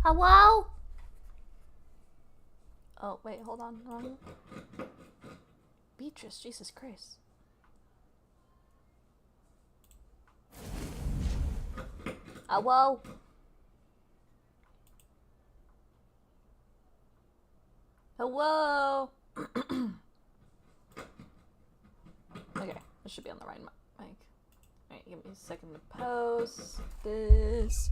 Hello? Oh, wait, hold on. Hold on. Beatrice, Jesus Christ. Hello? Hello? Okay, this should be on the right mic. Alright, give me a second to post this.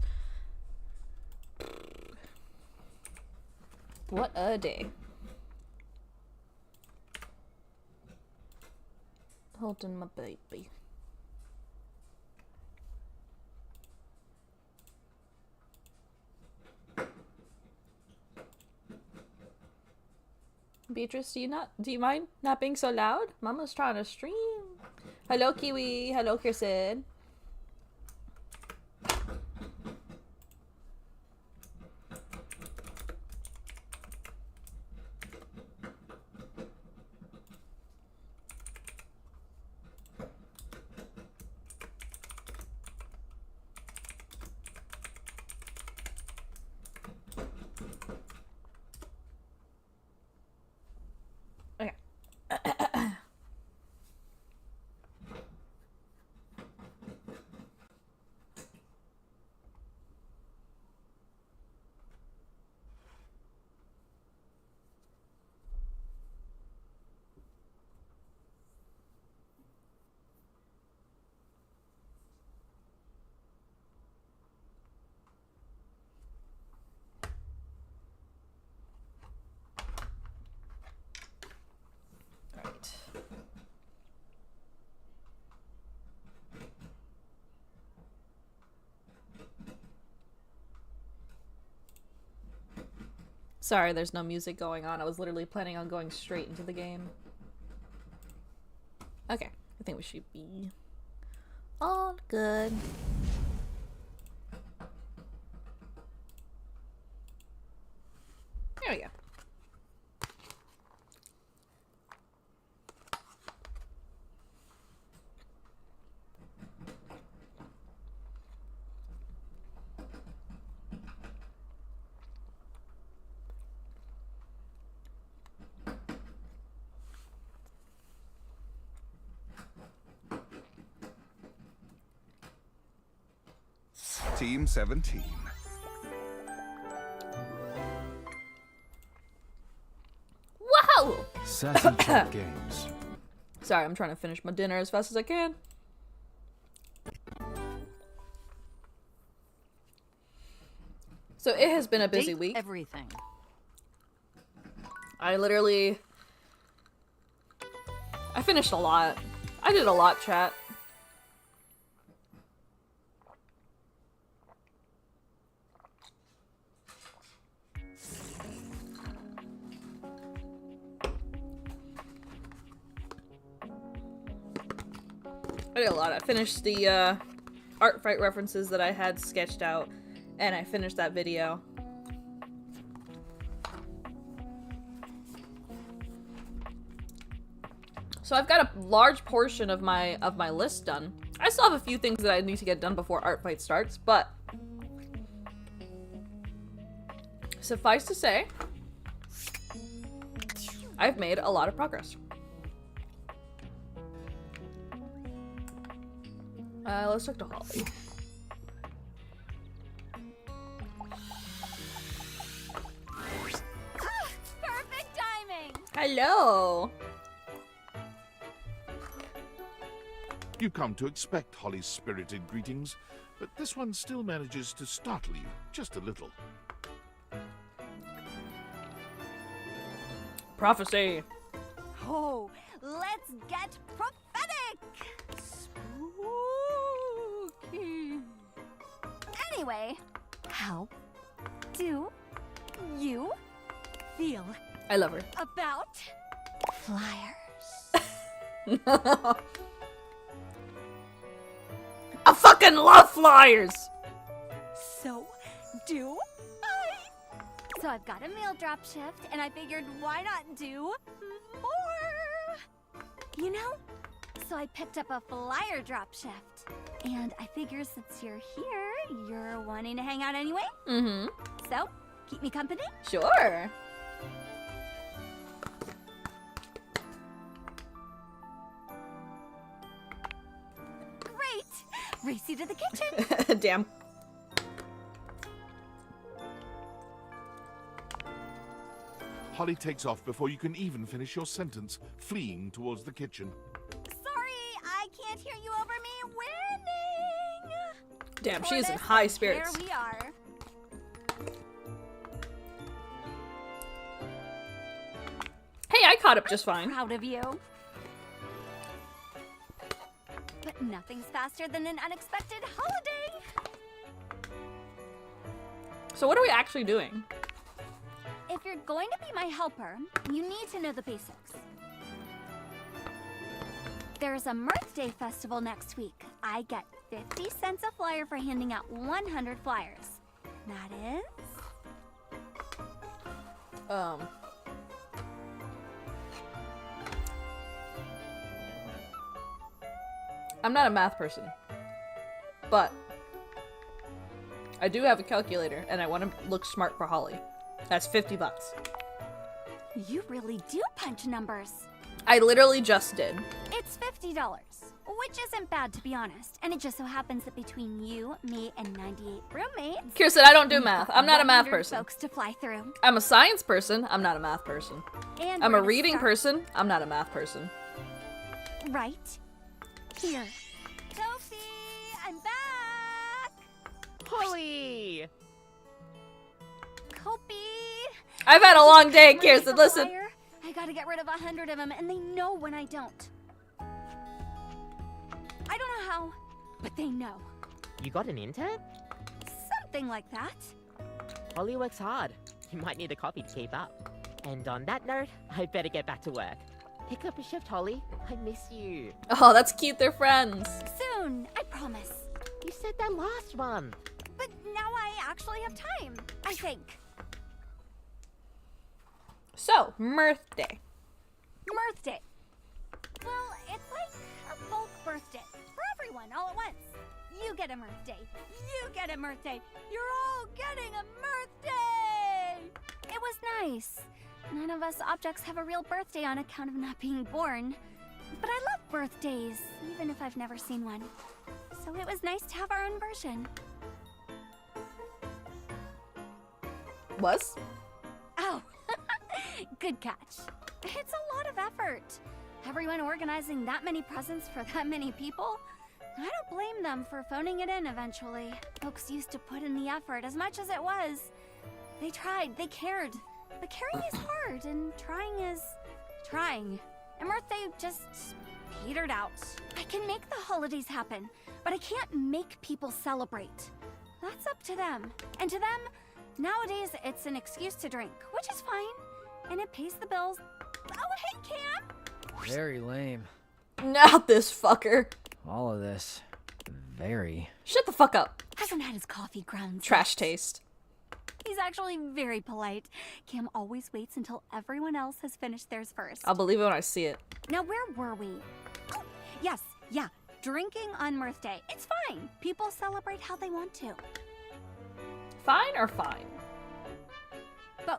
What a day. Holding my baby. Beatrice, do you mind not being so loud? Mama's trying to stream. Hello, Kiwi. Hello, Kirsten. Sorry, there's no music going on. I was literally planning on going straight into the game. Okay, I think we should be all good. There we go. Team 17. Wow! Sassy Chat Games. Sorry, I'm trying to finish my dinner as fast as I can. So it has been a busy week. Everything. I finished a lot. I did a lot, chat. I did a lot. I finished the art fight references that I had sketched out, and I finished that video. So I've got a large portion of my list done. I still have a few things that I need to get done before art fight starts, but suffice to say, I've made a lot of progress. Let's talk to Holly. Perfect timing. Hello. You come to expect Holly's spirited greetings, but this one still manages to startle you just a little. Prophecy. Oh, let's get prophetic. Spooky. Anyway, how do you feel I love her. about flyers? I fucking love flyers! So do I. So I've got a meal drop shift, and I figured why not do more? You know? So I picked up a flyer drop shift. And I figure since you're here, you're wanting to hang out anyway? Mm-hmm. So Keep me company? Sure. Great! Race you to the kitchen. Damn. Holly takes off before you can even finish your sentence, fleeing towards the kitchen. Sorry, I can't hear you over me winning. Damn, she is in Tortoise, high and spirits. Here we are. Hey, I caught up just fine. Proud of you. But nothing's faster than an unexpected holiday. So what are we actually doing? If you're going to be my helper, you need to know the basics. There's a Mirth Day festival next week. I get 50 cents a flyer for handing out 100 flyers. That is... I'm not a math person, but I do have a calculator and I want to look smart for Holly. That's $50. You really do punch numbers. I literally just did. It's $50, which isn't bad to be honest. And it just so happens that between you, me, and 98 roommates, Kirsten, I don't do we've math. got I'm not a math 100 person. folks to fly through. I'm a science person. I'm not a math person. And I'm where a to reading start? person. I'm not a math person. Right here. Sophie, I'm back. Holly! Kopi. I've had a long day, When I Kirsten. get the Listen. flyer, I gotta get rid of 100 of them, and they know when I don't. I don't know how, but they know. You got an intern? Something like that. Holly works hard. You might need a copy to keep up. And on that note, I better get back to work. Pick up a shift, Holly. I miss you. Oh, that's cute. They're friends. Soon, I promise. You said that last month. But now I actually have time, I think. So, Mirth Day. Mirth Day. Well, it's like a bulk birthday for everyone all at once. You get a Mirth Day. You get a Mirth Day. You're all getting a Mirth Day. It was nice. None of us objects have a real birthday on account of not being born. But I love birthdays, even if I've never seen one. So it was nice to have our own version. Was? Oh, good catch. It's a lot of effort. Everyone organizing that many presents for that many people? I don't blame them for phoning it in eventually. Folks used to put in the effort as much as it was. They tried, they cared. But caring is hard, and trying is trying. And Mirth Day just petered out. I can make the holidays happen, but I can't make people celebrate. That's up to them. And to them, nowadays it's an excuse to drink, which is fine. And it pays the bills. Oh, hey, Cam! Very lame. Not this fucker. All of this. Very. Shut the fuck up. Hasn't had his coffee grounds. Trash taste. He's actually very polite. Cam always waits until everyone else has finished theirs first. I'll believe it when I see it. Now, where were we? Oh, yes, yeah. Drinking on Mirth Day. It's fine. People celebrate how they want to. Fine or fine? Both.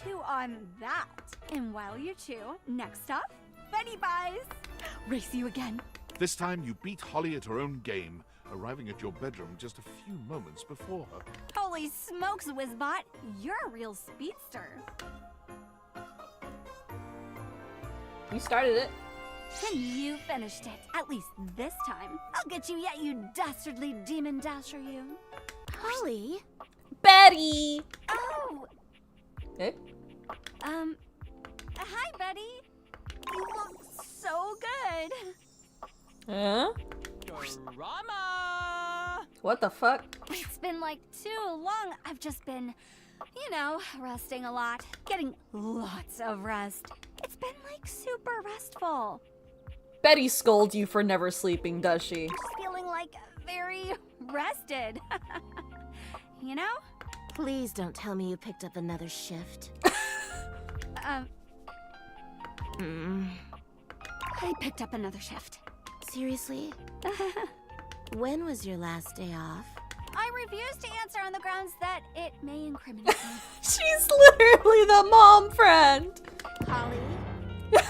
Chew on that. And while you chew, next up, Betty buys. Race you again. This time you beat Holly at her own game, arriving at your bedroom just a few moments before her. Holy smokes, Wizbot. You're a real speedster. You started it. And you finished it. At least this time. I'll get you yet, you dastardly demon dasher, you. Holly? Betty! Oh! Eh? Hi, Betty. You look so good. Huh? Drama! What the fuck? It's been like too long. I've just been, you know, resting a lot. Getting lots of rest. It's been like super restful. Betty scolds you for never sleeping, does she? Just feeling like very rested. You know? Please don't tell me you picked up another shift. I picked up another shift. Seriously? When was your last day off? I refuse to answer on the grounds that it may incriminate me. She's literally the mom friend. Holly? Anyway,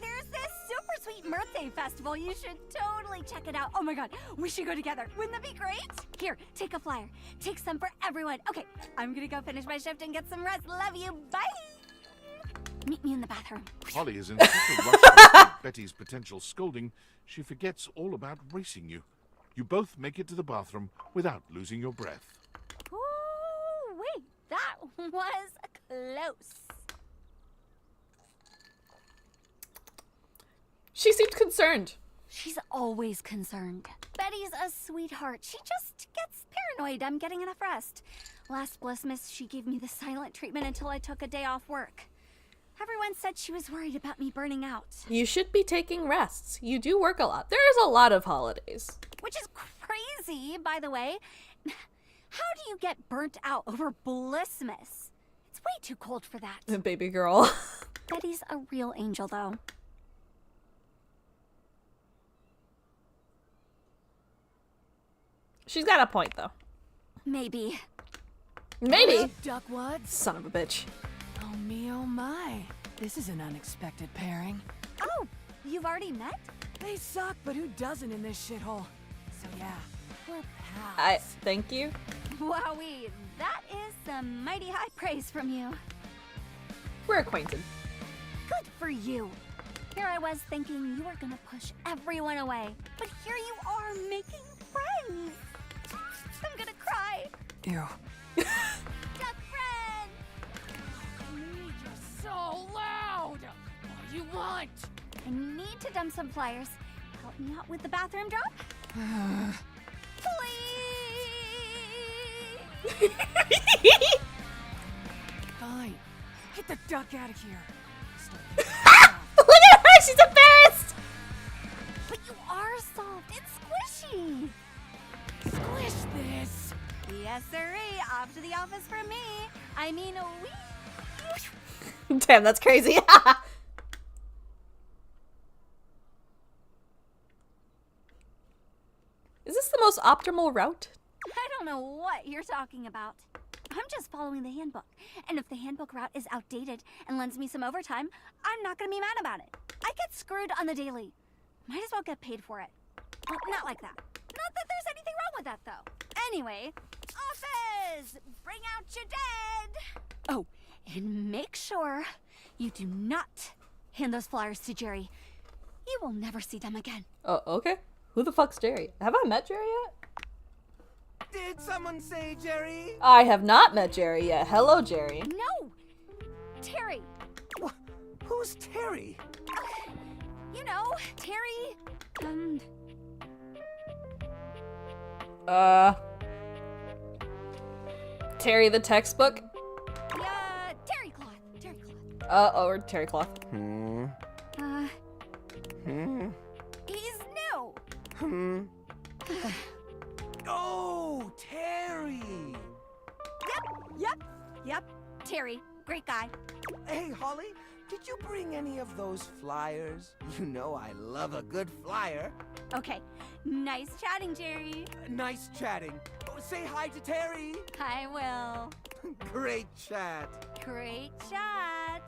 there's this super sweet birthday festival. You should totally check it out. Oh my god, we should go together. Wouldn't that be great? Here, take a flyer. Take some for everyone. Okay, I'm gonna go finish my shift and get some rest. Love you. Bye. Meet me in the bathroom. Holly is in such a rush to escape Betty's potential scolding, she forgets all about racing you. You both make it to the bathroom without losing your breath. Ooh, wait, that was close. She seemed concerned. She's always concerned. Betty's a sweetheart. She just gets paranoid I'm getting enough rest. Last Blissmas, she gave me the silent treatment until I took a day off work. Everyone said she was worried about me burning out. You should be taking rests. You do work a lot. There's a lot of holidays. Which is crazy, by the way. How do you get burnt out over Blissmas? It's way too cold for that. Baby girl. Betty's a real angel, though. She's got a point, though. Maybe. Maybe. Duckwads? Son of a bitch. Oh me, oh my. This is an unexpected pairing. Oh, you've already met? They suck, but who doesn't in this shithole? So yeah, we're pals. Thank you. Wowee, that is some mighty high praise from you. We're acquainted. Good for you. Here I was thinking you were gonna push everyone away, but here you are making friends. I'm gonna cry. Ew. Duck friend! You're so loud! What do you want? I need to dump some flyers. Help me out with the bathroom drop? Please! Fine. Get the duck out of here. Look at her! She's embarrassed! But you are soft. It's squishy. Squish this. Yes, sirree. Off to the office from me. I mean, wee. Damn, that's crazy. Is this the most optimal route? I don't know what you're talking about. I'm just following the handbook. And if the handbook route is outdated and lends me some overtime, I'm not gonna be mad about it. I get screwed on the daily. Might as well get paid for it. Well, not like that. Not that there's anything wrong with that, though. Anyway, office! Bring out your dead! Oh, and make sure you do not hand those flyers to Jerry. You will never see them again. Oh, okay. Who the fuck's Jerry? Have I met Jerry yet? Did someone say Jerry? I have not met Jerry yet. Hello, Jerry. No! Terry! Who's Terry? You know, Terry, Terry the textbook? yeah, Terry cloth. Or Terry cloth. He's new. Oh, Terry! Yep, Terry, great guy. Hey, Holly, did you bring any of those flyers? You know I love a good flyer. Okay, nice chatting, Jerry. Nice chatting. Oh, say hi to Terry. I will. Great chat. Great chat.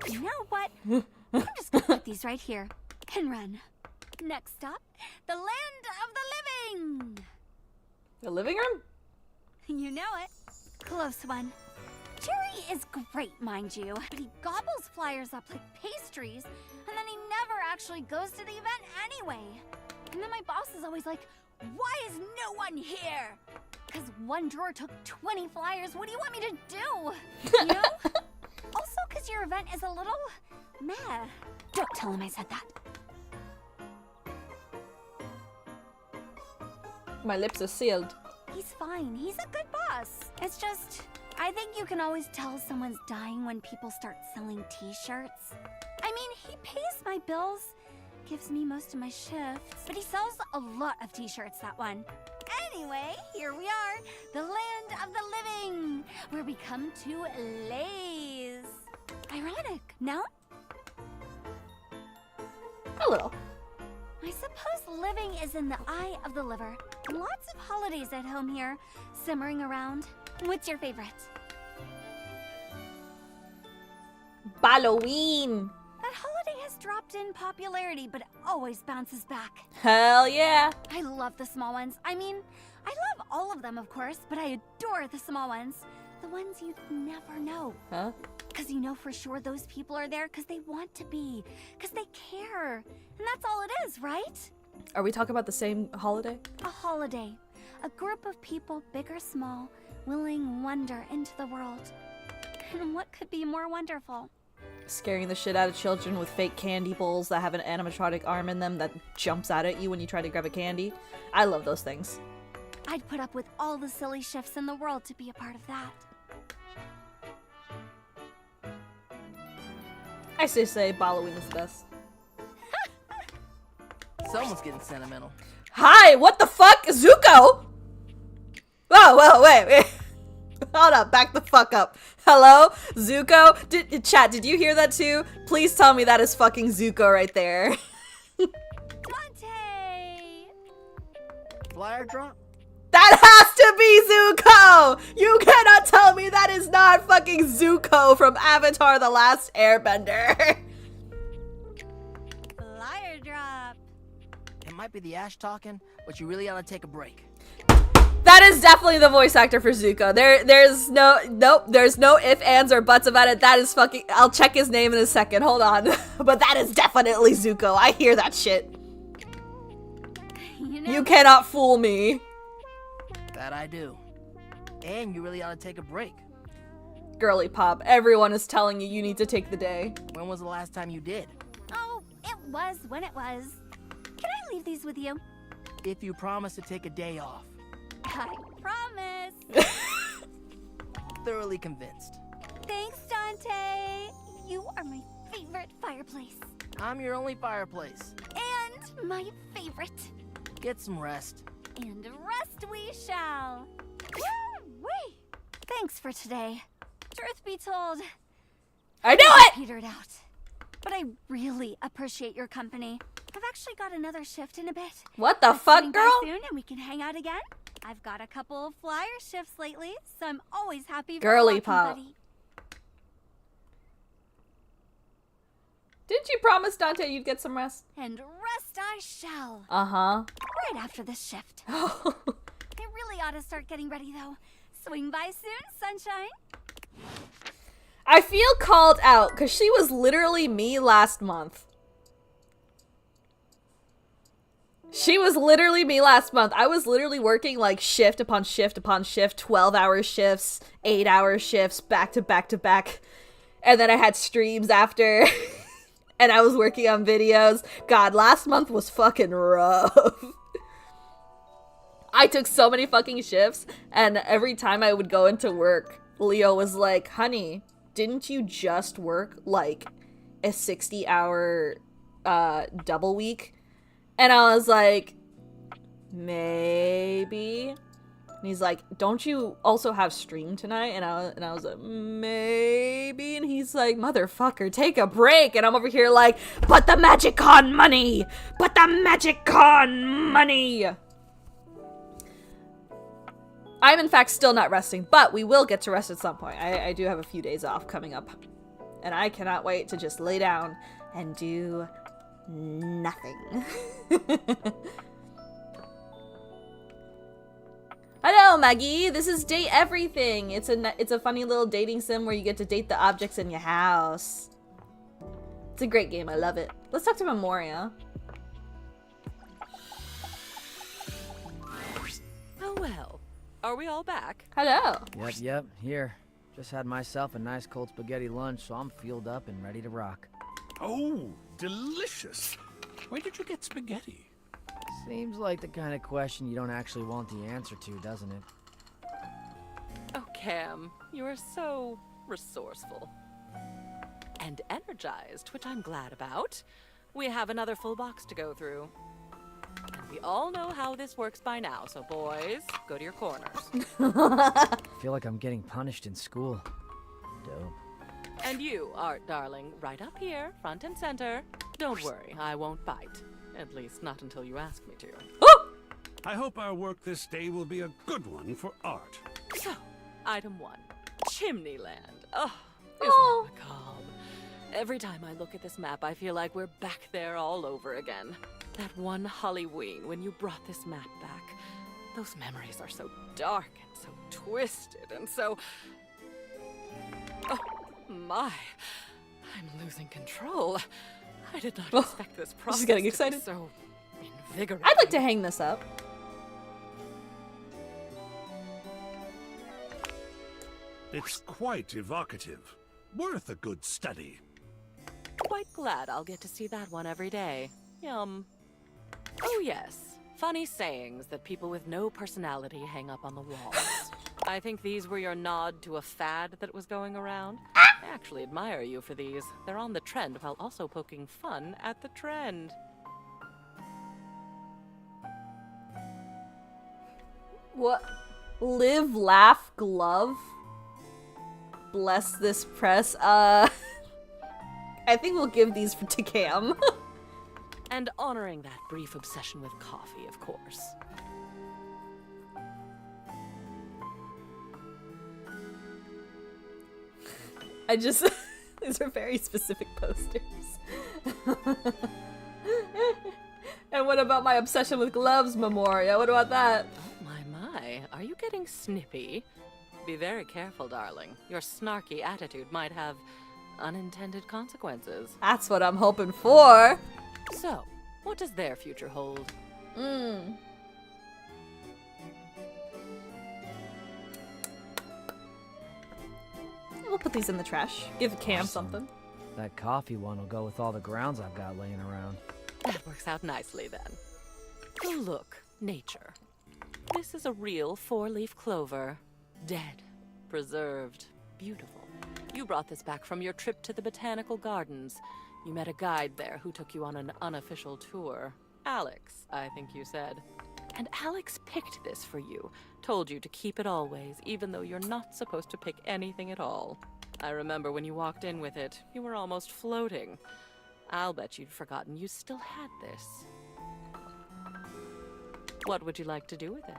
You know what? I'm just gonna put these right here and run. Next stop, the land of the living. The living room? You know it. Close one. Jerry is great, mind you, but he gobbles flyers up like pastries, and then he never actually goes to the event anyway. And then my boss is always like, why is no one here? Because one drawer took 20 flyers. What do you want me to do? You know? Also, because your event is a little meh. Don't tell him I said that. My lips are sealed. He's fine. He's a good boss. It's just, I think you can always tell someone's dying when people start selling t-shirts. I mean, he pays my bills, gives me most of my shifts, but he sells a lot of t-shirts, that one. Anyway, here we are, the land of the living, where we come to laze. Ironic, no? A little. I suppose living is in the eye of the liver. Lots of holidays at home here, simmering around. What's your favorite? Halloween. That holiday has dropped in popularity, but it always bounces back. Hell yeah. I love the small ones. I mean, I love all of them, of course, but I adore the small ones. The ones you'd never know. Huh? Because you know for sure those people are there because they want to be, because they care. And that's all it is, right? Are we talking about the same holiday? A holiday. A group of people, big or small, willing wonder into the world. And what could be more wonderful? Scaring the shit out of children with fake candy bowls that have an animatronic arm in them that jumps out at you when you try to grab a candy. I love those things. I'd put up with all the silly shifts in the world to be a part of that. I still say Halloween is the best. Someone's getting sentimental. Hi, what the fuck? Zuko? Whoa, wait. Hold up, back the fuck up. Hello? Zuko? Chat, did you hear that too? Please tell me that is fucking Zuko right there. Dante! Flyer drop? That has to be Zuko! You cannot tell me that is not fucking Zuko from Avatar: The Last Airbender. Flyer drop. It might be the Ash talking, but you really ought to take a break. That is definitely the voice actor for Zuko. There's no ifs, ands, or buts about it. That is fucking. I'll check his name in a second. Hold on. But that is definitely Zuko. I hear that shit. You cannot fool me. That I do. And you really ought to take a break. Girly pop. Everyone is telling you need to take the day. When was the last time you did? Oh, it was when it was. Can I leave these with you? If you promise to take a day off. I promise. Thoroughly convinced. Thanks, Dante. You are my favorite fireplace. I'm your only fireplace. And my favorite. Get some rest. And rest we shall. Woo-wee. Thanks for today. Truth be told, I knew it! petered out. But I really appreciate your company. I've actually got another shift in a bit. What the Let's fuck, swing by girl? soon and we can hang out again. I've got a couple of flyer shifts lately, so I'm always happy for Girly a walking pop. buddy. Didn't you promise Dante you'd get some rest? And rest I shall. Uh-huh. Right after this shift. I really ought to start getting ready, though. Swing by soon, sunshine. I feel called out because she was literally me last month. She was literally me last month. I was literally working like shift upon shift upon shift, 12-hour shifts, 8-hour shifts, back to back to back. And then I had streams after. And I was working on videos. God, last month was fucking rough. I took so many fucking shifts, and every time I would go into work, Leo was like, honey, didn't you just work like a 60-hour double week? And I was like, maybe. And he's like, don't you also have stream tonight? And I was like, maybe. And he's like, motherfucker, take a break. And I'm over here like, but the Magic Con money! But the Magic Con money! I'm in fact still not resting, but we will get to rest at some point. I do have a few days off coming up. And I cannot wait to just lay down and do nothing. Hello, Maggie. This is Date Everything. It's a funny little dating sim where you get to date the objects in your house. It's a great game. I love it. Let's talk to Memoria. Oh well. Are we all back? Hello. Yep, here. Just had myself a nice cold spaghetti lunch, so I'm fueled up and ready to rock. Oh, delicious. Where did you get spaghetti? Seems like the kind of question you don't actually want the answer to, doesn't it? Oh, Cam, you are so resourceful. And energized, which I'm glad about. We have another full box to go through. And we all know how this works by now, so boys, go to your corners. I feel like I'm getting punished in school. Dope. And you, Art darling, right up here, front and center. Don't worry, I won't bite. At least not until you ask me to. Oh! I hope our work this day will be a good one for art. So, item 1. Chimneyland. Oh, isn't Oh. that macabre? Every time I look at this map, I feel like we're back there all over again. That one Halloween when you brought this map back. Those memories are so dark and so twisted and so... Oh, my. I'm losing control. I did not expect this process She's getting to be excited. so invigorating. I'd like to hang this up. It's quite evocative. Worth a good study. Quite glad I'll get to see that one every day. Yum. Oh yes, funny sayings that people with no personality hang up on the walls. I think these were your nod to a fad that was going around. I actually admire you for these. They're on the trend while also poking fun at the trend. What? Live, laugh, glove? Bless this press. I think we'll give these to Cam. And honoring that brief obsession with coffee, of course. I just... these are very specific posters. And what about my obsession with gloves, Memoria? What about that? Oh my. Are you getting snippy? Be very careful, darling. Your snarky attitude might have unintended consequences. That's what I'm hoping for. So, what does their future hold? We'll put these in the trash. Give Cam something. That coffee one will go with all the grounds I've got laying around. That works out nicely then. Oh look, nature. This is a real 4-leaf clover. Dead, preserved, beautiful. You brought this back from your trip to the botanical gardens. You met a guide there who took you on an unofficial tour. Alex, I think you said. And Alex picked this for you, told you to keep it always, even though you're not supposed to pick anything at all. I remember when you walked in with it, you were almost floating. I'll bet you'd forgotten you still had this. What would you like to do with it?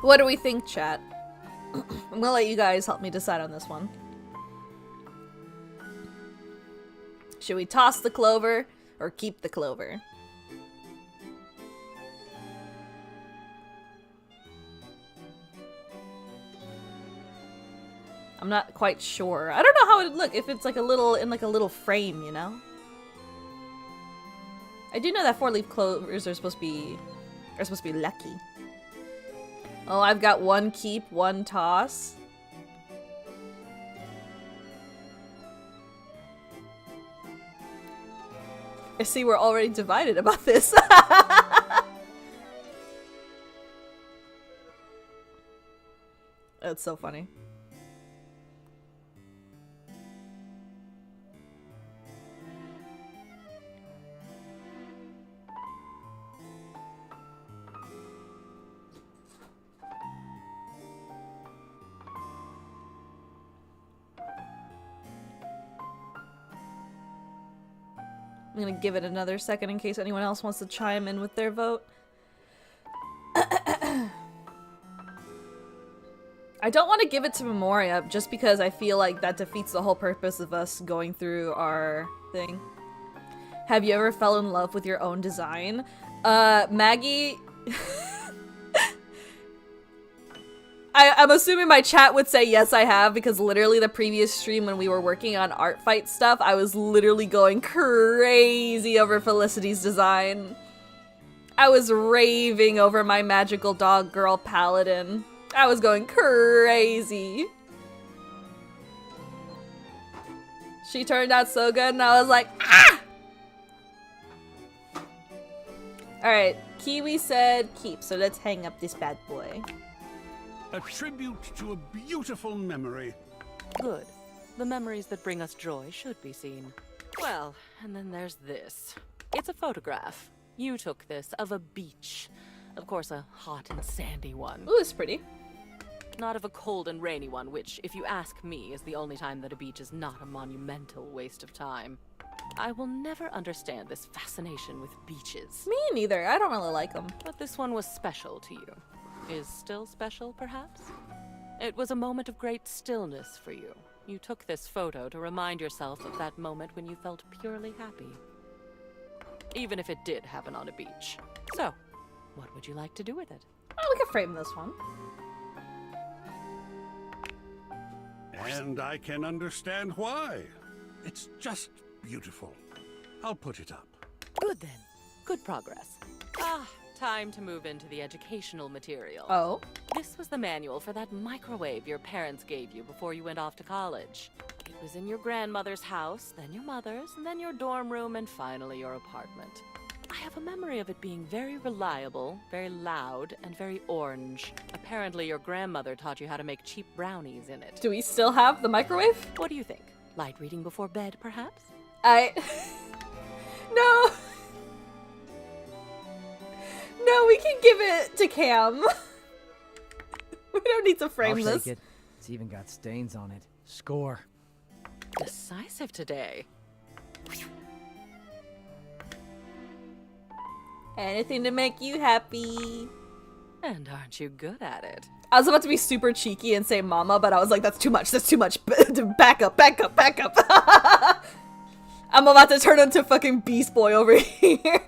What do we think, chat? I'm gonna let you guys help me decide on this one. Should we toss the clover or keep the clover? I'm not quite sure. I don't know how it would look if it's like a little in like a little frame, you know? I do know that 4-leaf clovers are supposed to be lucky. Oh, I've got one keep, one toss. I see we're already divided about this. That's so funny. I'm gonna give it another second in case anyone else wants to chime in with their vote. I don't want to give it to Memoria just because I feel like that defeats the whole purpose of us going through our thing. Have you ever fell in love with your own design? Maggie... I'm assuming my chat would say yes, I have, because literally the previous stream when we were working on art fight stuff, I was literally going crazy over Felicity's design. I was raving over my magical dog girl paladin. I was going crazy. She turned out so good and I was like, ah! Alright, Kiwi said keep, so let's hang up this bad boy. A tribute to a beautiful memory. Good. The memories that bring us joy should be seen. Well, and then there's this. It's a photograph. You took this of a beach. Of course, a hot and sandy one. Ooh, it's pretty. Not of a cold and rainy one, which, if you ask me, is the only time that a beach is not a monumental waste of time. I will never understand this fascination with beaches. Me neither. I don't really like them. But this one was special to you. Is still special, perhaps? It was a moment of great stillness for you. You took this photo to remind yourself of that moment when you felt purely happy. Even if it did happen on a beach. So, what would you like to do with it? Oh, we can frame this one. And I can understand why. It's just beautiful. I'll put it up. Good then. Good progress. Ah, time to move into the educational material. Oh? This was the manual for that microwave your parents gave you before you went off to college. It was in your grandmother's house, then your mother's, and then your dorm room, and finally your apartment. I have a memory of it being very reliable, very loud, and very orange. Apparently your grandmother taught you how to make cheap brownies in it. Do we still have the microwave? What do you think? Light reading before bed, perhaps? No! No, we can give it to Cam. We don't need to frame I'll this. take it. It's even got stains on it. Score. Decisive today. Anything to make you happy. And aren't you good at it? I was about to be super cheeky and say mama, but I was like, that's too much, that's too much. Back up, back up, back up. I'm about to turn into fucking Beast Boy over here.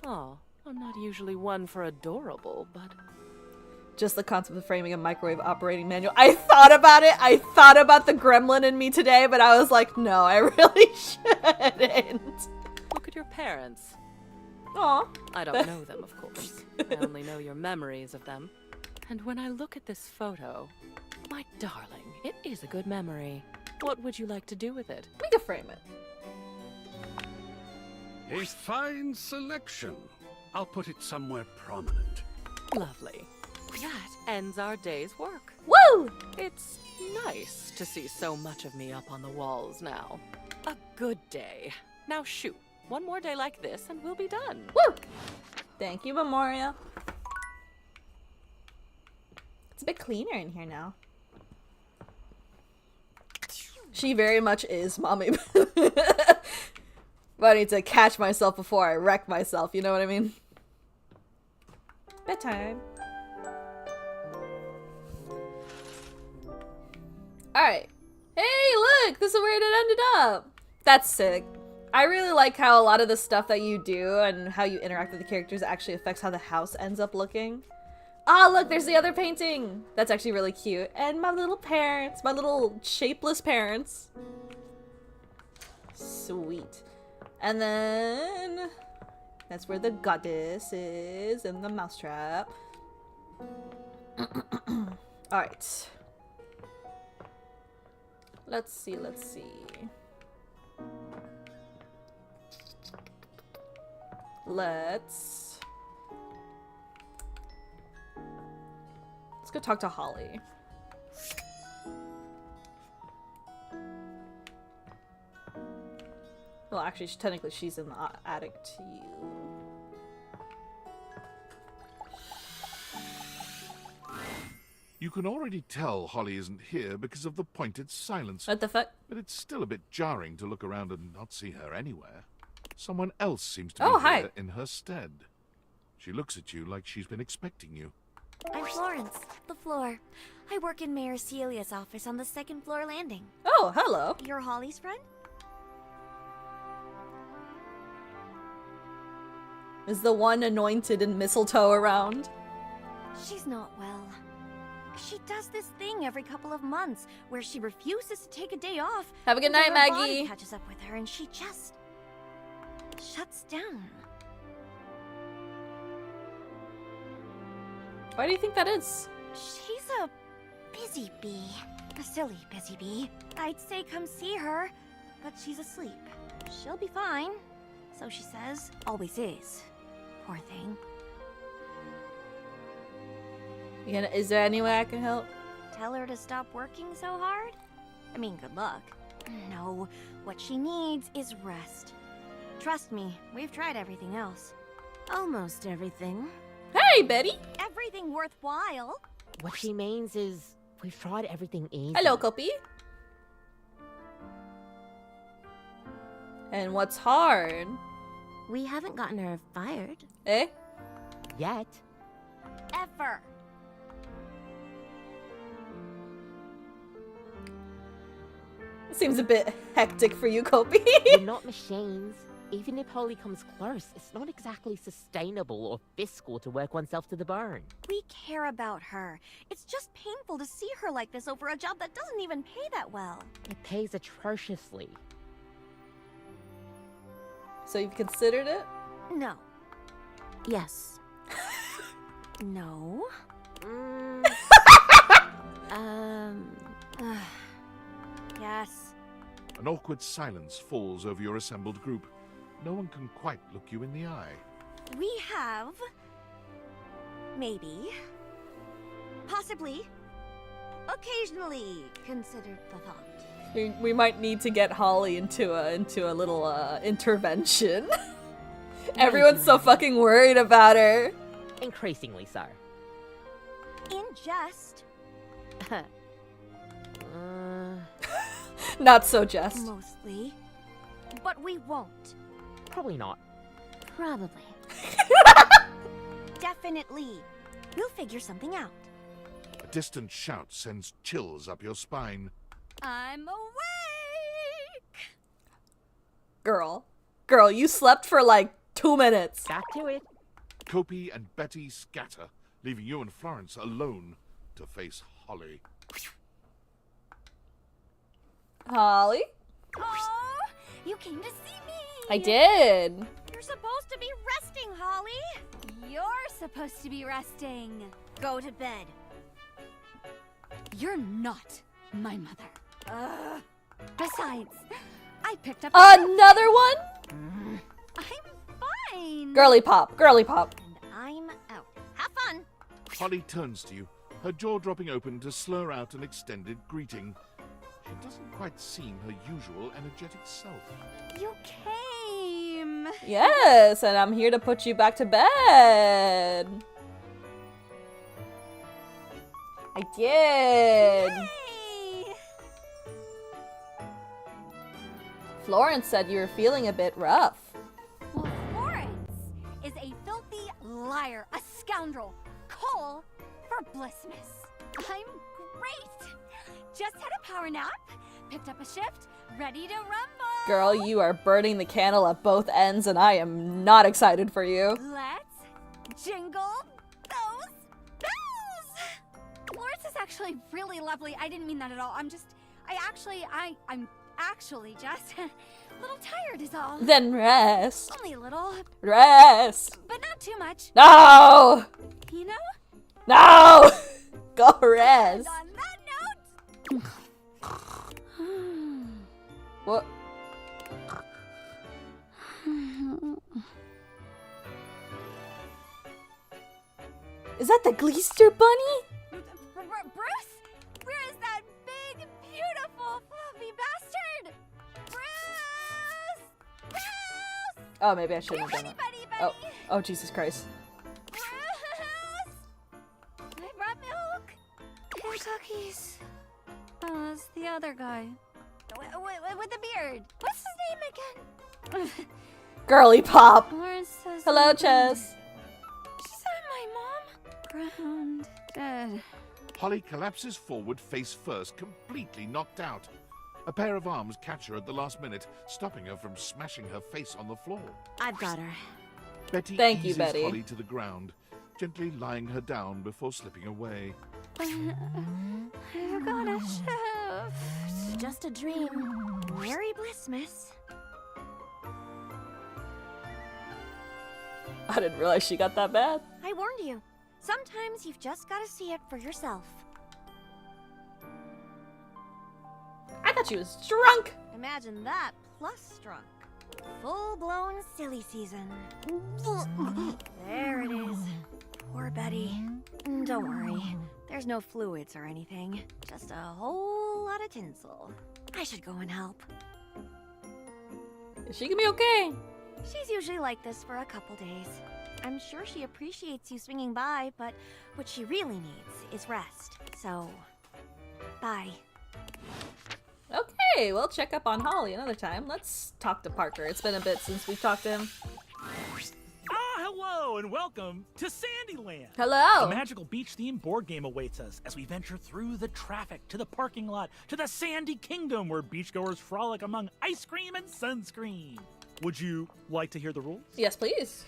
Oh, I'm not usually one for adorable, but... Just the concept of framing a microwave operating manual. I thought about it. I thought about the gremlin in me today, but I was like, no, I really shouldn't. Look at your parents. Aw. I don't know them, of course. I only know your memories of them. And when I look at this photo, my darling, it is a good memory. What would you like to do with it? We can frame it. A fine selection. I'll put it somewhere prominent. Lovely. That ends our day's work. Woo! It's nice to see so much of me up on the walls now. A good day. Now shoot. One more day like this and we'll be done. Woo! Thank you, Memoria. It's a bit cleaner in here now. She very much is mommy. But I need to catch myself before I wreck myself, you know what I mean? Bedtime. Alright. Hey, look! This is where it ended up! That's sick. I really like how a lot of the stuff that you do and how you interact with the characters actually affects how the house ends up looking. Ah, look, there's the other painting! That's actually really cute. And my little parents, my little shapeless parents. Sweet. And then... that's where the goddess is in the mousetrap. Alright. Let's see, let's see. Let's go talk to Holly. Well, actually, technically she's in the attic too. You can already tell Holly isn't here because of the pointed silence. What the fuck? But it's still a bit jarring to look around and not see her anywhere. Someone else seems to Oh, be hi. here in her stead. She looks at you like she's been expecting you. I'm Florence, the floor. I work in Mayor Celia's office on the second floor landing. Oh, hello. You're Holly's friend? Is the one anointed and mistletoe around? She's not well. She does this thing every couple of months where she refuses to take a day off. Have a good night, until her Maggie. body catches up with her and she just shuts down. Why do you think that is? She's a busy bee. A silly busy bee. I'd say come see her, but she's asleep. She'll be fine. So she says. Always is. Poor thing. Is there any way I can help? Tell her to stop working so hard? I mean, good luck. No, what she needs is rest. Trust me, we've tried everything else. Almost everything. Hey, Betty! Everything worthwhile. What she means is we've tried everything easy. Hello, Kopi. And what's hard? We haven't gotten her fired. Eh? Yet. Ever. Seems a bit hectic for you, Kopi. We're not machines. Even if Holly comes close, it's not exactly sustainable or fiscal to work oneself to the bone. We care about her. It's just painful to see her like this over a job that doesn't even pay that well. It pays atrociously. So you've considered it? No. Yes. No. Yes. An awkward silence falls over your assembled group. No one can quite look you in the eye. We have... maybe... possibly... occasionally considered the thought. We might need to get Holly into a little intervention. Everyone's so fucking worried about her. Increasingly so. In jest. Not so just. Mostly. But we won't. Probably not. Probably. Definitely. We'll figure something out. A distant shout sends chills up your spine. I'm awake! Girl, you slept for like 2 minutes. Back to it. Kopi and Betty scatter, leaving you and Florence alone to face Holly. Holly? Oh, you came to see me! I did. You're supposed to be resting, Holly! You're supposed to be resting. Go to bed. You're not my mother. Besides, I picked up Another one? I'm fine. Girly pop. And I'm out. Have fun. Holly turns to you, her jaw dropping open to slur out an extended greeting. She doesn't quite seem her usual energetic self. You came. Yes, and I'm here to put you back to bed. I did. Yay! Florence said you were feeling a bit rough. Well, Florence is a filthy liar, a scoundrel. Coal for Blissmas. I'm great. Just had a power nap, picked up a shift, ready to rumble. Girl, you are burning the candle at both ends, and I am not excited for you. Let's jingle those bells. Florence is actually really lovely. I didn't mean that at all. I'm actually just a little tired is all. Then rest. Only a little, Rest. but not too much. No! You know? No! Go rest. And on that note... What? Is that the Gleester bunny? Bruce? Where is that big, beautiful, fluffy bastard? Bruce! Bruce! Oh, maybe I shouldn't have done that. Buddy. Oh, Jesus Christ. Bruce! I brought milk. And cookies. Oh, it's the other guy. With the beard. What's his name again? Girly pop. Lawrence says Hello, something. Chess. Is that my mom? Ground dead. Holly collapses forward face first, completely knocked out. A pair of arms catch her at the last minute, stopping her from smashing her face on the floor. I've got her. Betty Thank you, eases Betty. Holly to the ground, gently lying her down before slipping away. I've got a shift. Just a dream. Merry Blissmas. I didn't realize she got that bad. I warned you. Sometimes you've just got to see it for yourself. I thought she was drunk. Imagine that plus drunk. Full-blown silly season. There it is. Poor Betty. Don't worry. There's no fluids or anything. Just a whole lot of tinsel. I should go and help. Is she gonna be okay? She's usually like this for a couple days. I'm sure she appreciates you swinging by, but what she really needs is rest. So, bye. Okay, we'll check up on Holly another time. Let's talk to Parker. It's been a bit since we've talked to him. Hello and welcome to Sandyland. Hello. A magical beach-themed board game awaits us as we venture through the traffic to the parking lot to the Sandy Kingdom where beachgoers frolic among ice cream and sunscreen. Would you like to hear the rules? Yes, please.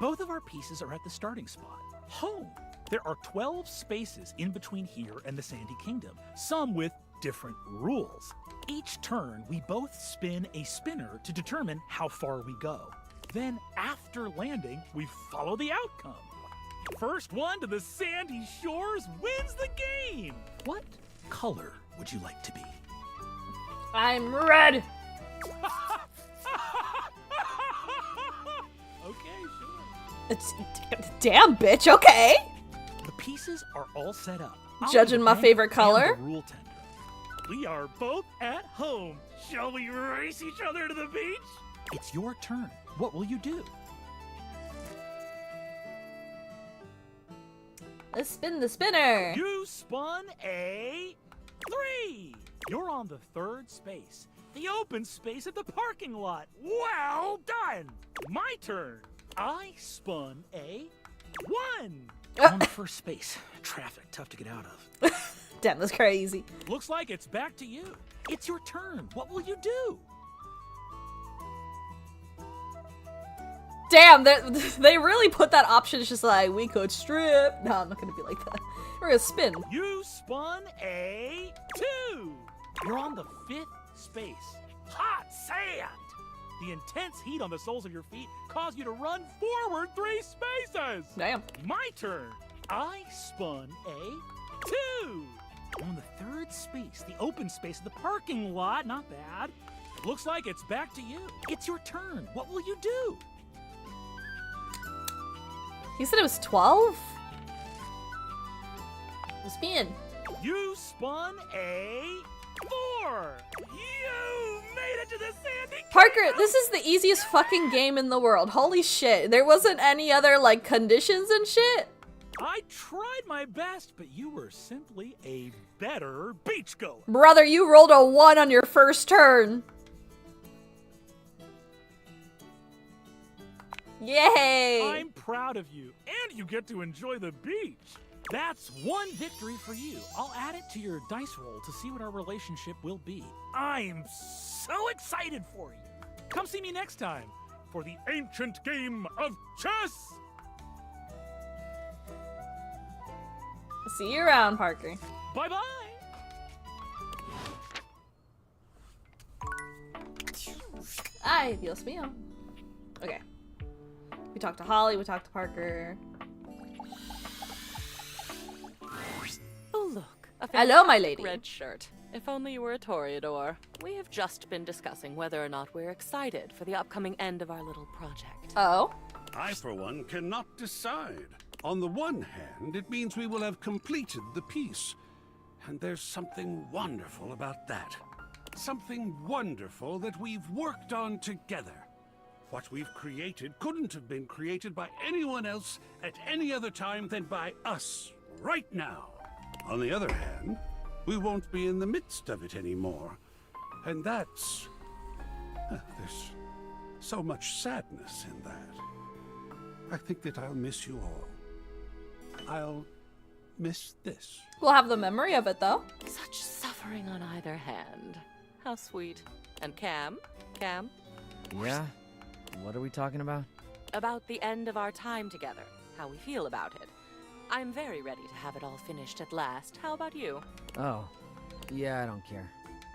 Both of our pieces are at the starting spot, home. There are 12 spaces in between here and the Sandy Kingdom, some with different rules. Each turn, we both spin a spinner to determine how far we go. Then, after landing, we follow the outcome. First one to the sandy shores wins the game! What color would you like to be? I'm red! Okay, sure. It's, damn, bitch, okay! The pieces are all set up. Judging my favorite color? And the rule tender. We are both at home. Shall we race each other to the beach? It's your turn. What will you do? Let's spin the spinner. You spun a 3. You're on the third space. The open space at the parking lot. Well done. My turn. I spun a 1. On the first space. Traffic, tough to get out of. Damn, that's crazy. Looks like it's back to you. It's your turn. What will you do? Damn, they really put that option. It's just like, we could strip. No, I'm not gonna be like that. We're gonna spin. You spun a 2. You're on the 5th space. Hot sand. The intense heat on the soles of your feet caused you to run forward 3 spaces. Damn. My turn. I spun a 2. On the 3rd space, the open space of the parking lot. Not bad. Looks like it's back to you. It's your turn. What will you do? You said it was 12? Spin. You spun a 4. You made it to the Sandy Parker, Kingdom. this is the easiest fucking game in the world. Holy shit. There wasn't any other, like, conditions and shit? I tried my best, but you were simply a better beachgoer. Brother, you rolled a 1 on your first turn. Yay! I'm proud of you, and you get to enjoy the beach. That's 1 victory for you. I'll add it to your dice roll to see what our relationship will be. I'm so excited for you. Come see me next time for the ancient game of chess. See you around, Parker. Bye-bye. Ay, Dios mío. Okay. We talked to Holly, we talked to Parker. Oh, look. A Hello, my lady. red shirt. If only you were a Toreador. We have just been discussing whether or not we're excited for the upcoming end of our little project. Oh? I, for one, cannot decide. On the one hand, it means we will have completed the piece. And there's something wonderful about that. Something wonderful that we've worked on together. What we've created couldn't have been created by anyone else at any other time than by us, right now. On the other hand, we won't be in the midst of it anymore. And that's... there's so much sadness in that. I think that I'll miss you all. I'll miss this. We'll have the memory of it, though. Such suffering on either hand. How sweet. And Cam? Cam? Yeah? What are we talking about? About the end of our time together. How we feel about it. I'm very ready to have it all finished at last. How about you? Oh. Yeah, I don't care.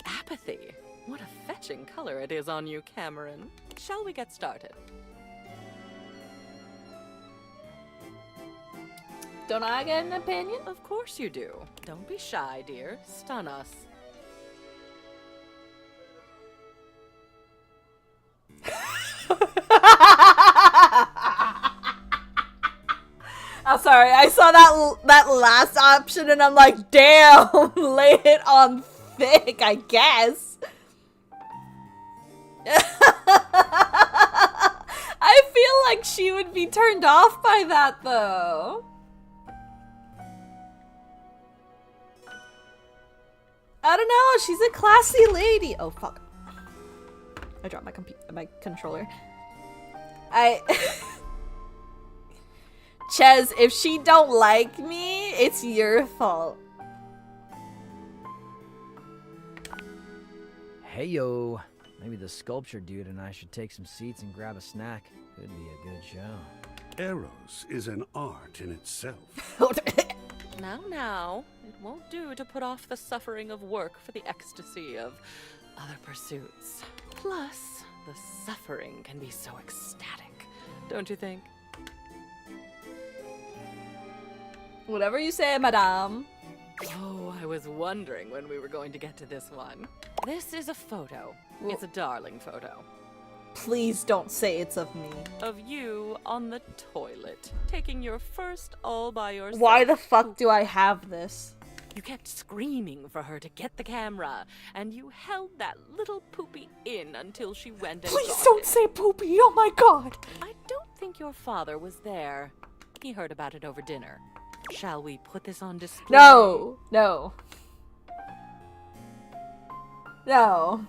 Apathy. What a fetching color it is on you, Cameron. Shall we get started? Don't I get an opinion? Of course you do. Don't be shy, dear. Stun us. I'm sorry, I saw that last option and I'm like, damn, lay it on thick, I guess. I I feel like she would be turned off by that, though. I don't know, she's a classy lady. Oh, fuck. I dropped my controller. Ches, if she don't like me, it's your fault. Hey yo, maybe the sculpture dude and I should take some seats and grab a snack. Could be a good show. Eros is an art in itself. Now, it won't do to put off the suffering of work for the ecstasy of other pursuits. Plus, the suffering can be so ecstatic, don't you think? Whatever you say, madame. Oh, I was wondering when we were going to get to this one. This is a photo. It's a darling photo. Please don't say it's of me. Of you on the toilet, taking your first all by yourself. Why the fuck do I have this? You kept screaming for her to get the camera, and you held that little poopy in until she went and Please got don't it. say poopy, oh my god! I don't think your father was there. He heard about it over dinner. Shall we put this on display? No! No. No.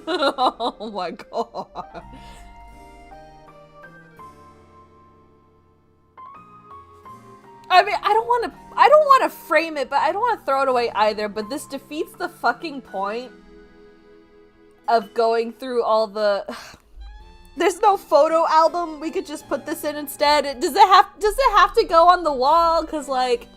Oh my god. I mean, I don't want to frame it, but I don't want to throw it away either, but this defeats the fucking point of going through all the There's no photo album. We could just put this in instead. Does it have to go on the wall? 'Cause like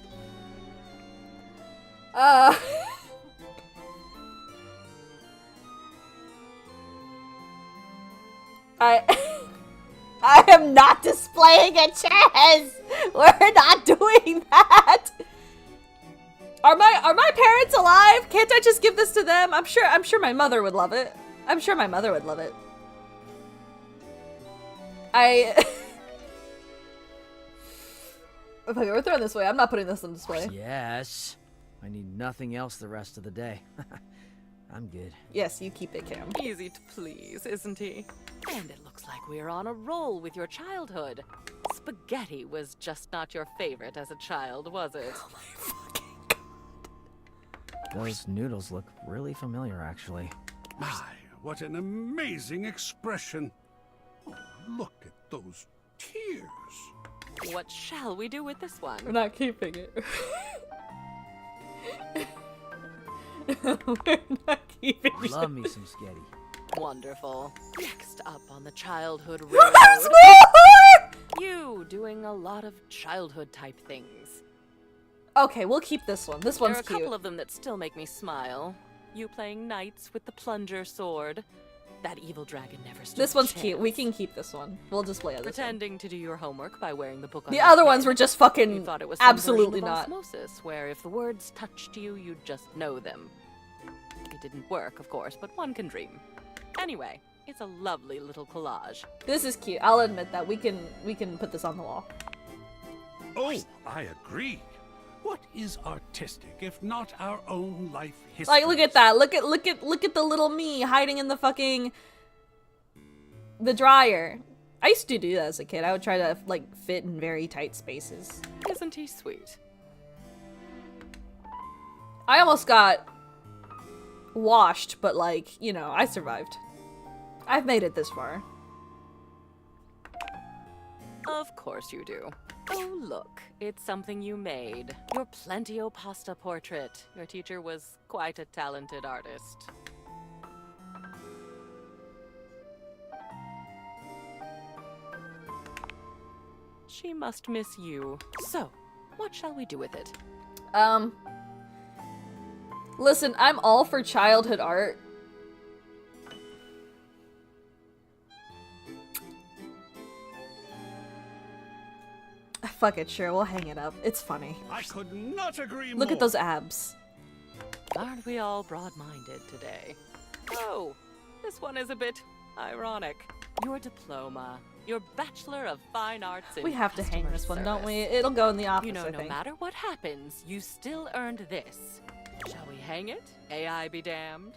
I am not displaying it, Chaz! We're not doing that! Are my parents alive? Can't I just give this to them? I'm sure my mother would love it. I'm sure my mother would love it. Okay, we're throwing this away. I'm not putting this on display. Yes. I need nothing else the rest of the day. I'm good. Yes, you keep it, Cam. Easy to please, isn't he? And it looks like we're on a roll with your childhood. Spaghetti was just not your favorite as a child, was it? Oh my fucking god. Those noodles look really familiar, actually. My, what an amazing expression. Oh, look at those tears. What shall we do with this one? We're not keeping it. We're not keeping it. Love me some spaghetti. Wonderful. Next up on the childhood road, There's more! you doing a lot of childhood type things. Okay, we'll keep this one. This one's There are a cute. couple of them that still make me smile. You playing knights with the plunger sword. That evil dragon never stood This a one's chance. cute. We can keep this one. We'll display this one. Pretending to do your homework by wearing the book on The your other head. ones were just You fucking thought it was some absolutely version of not. osmosis, where if the words touched you, you'd just know them. It didn't work, of course, but one can dream. Anyway, it's a lovely little collage. This is cute. I'll admit that. We can put this on the wall. Oh, I agree. What is artistic if not our own life history? Like, look at that. Look at the little me hiding in the fucking the dryer. I used to do that as a kid. I would try to like fit in very tight spaces. Isn't he sweet? I almost got washed, but like, you know, I survived. I've made it this far. Of course you do. Oh, look. It's something you made. Your Plentio pasta portrait. Your teacher was quite a talented artist. She must miss you. So, what shall we do with it? Listen, I'm all for childhood art. Fuck it, sure, we'll hang it up. It's funny. I could not agree more. Look at those abs. Aren't we all broad-minded today? Oh, this one is a bit ironic. Your diploma, your Bachelor of Fine Arts in We have to hang Customer this one, don't we? Service. It'll go in the office, You know, I no think. matter what happens, you still earned this. Shall we hang it? AI be damned.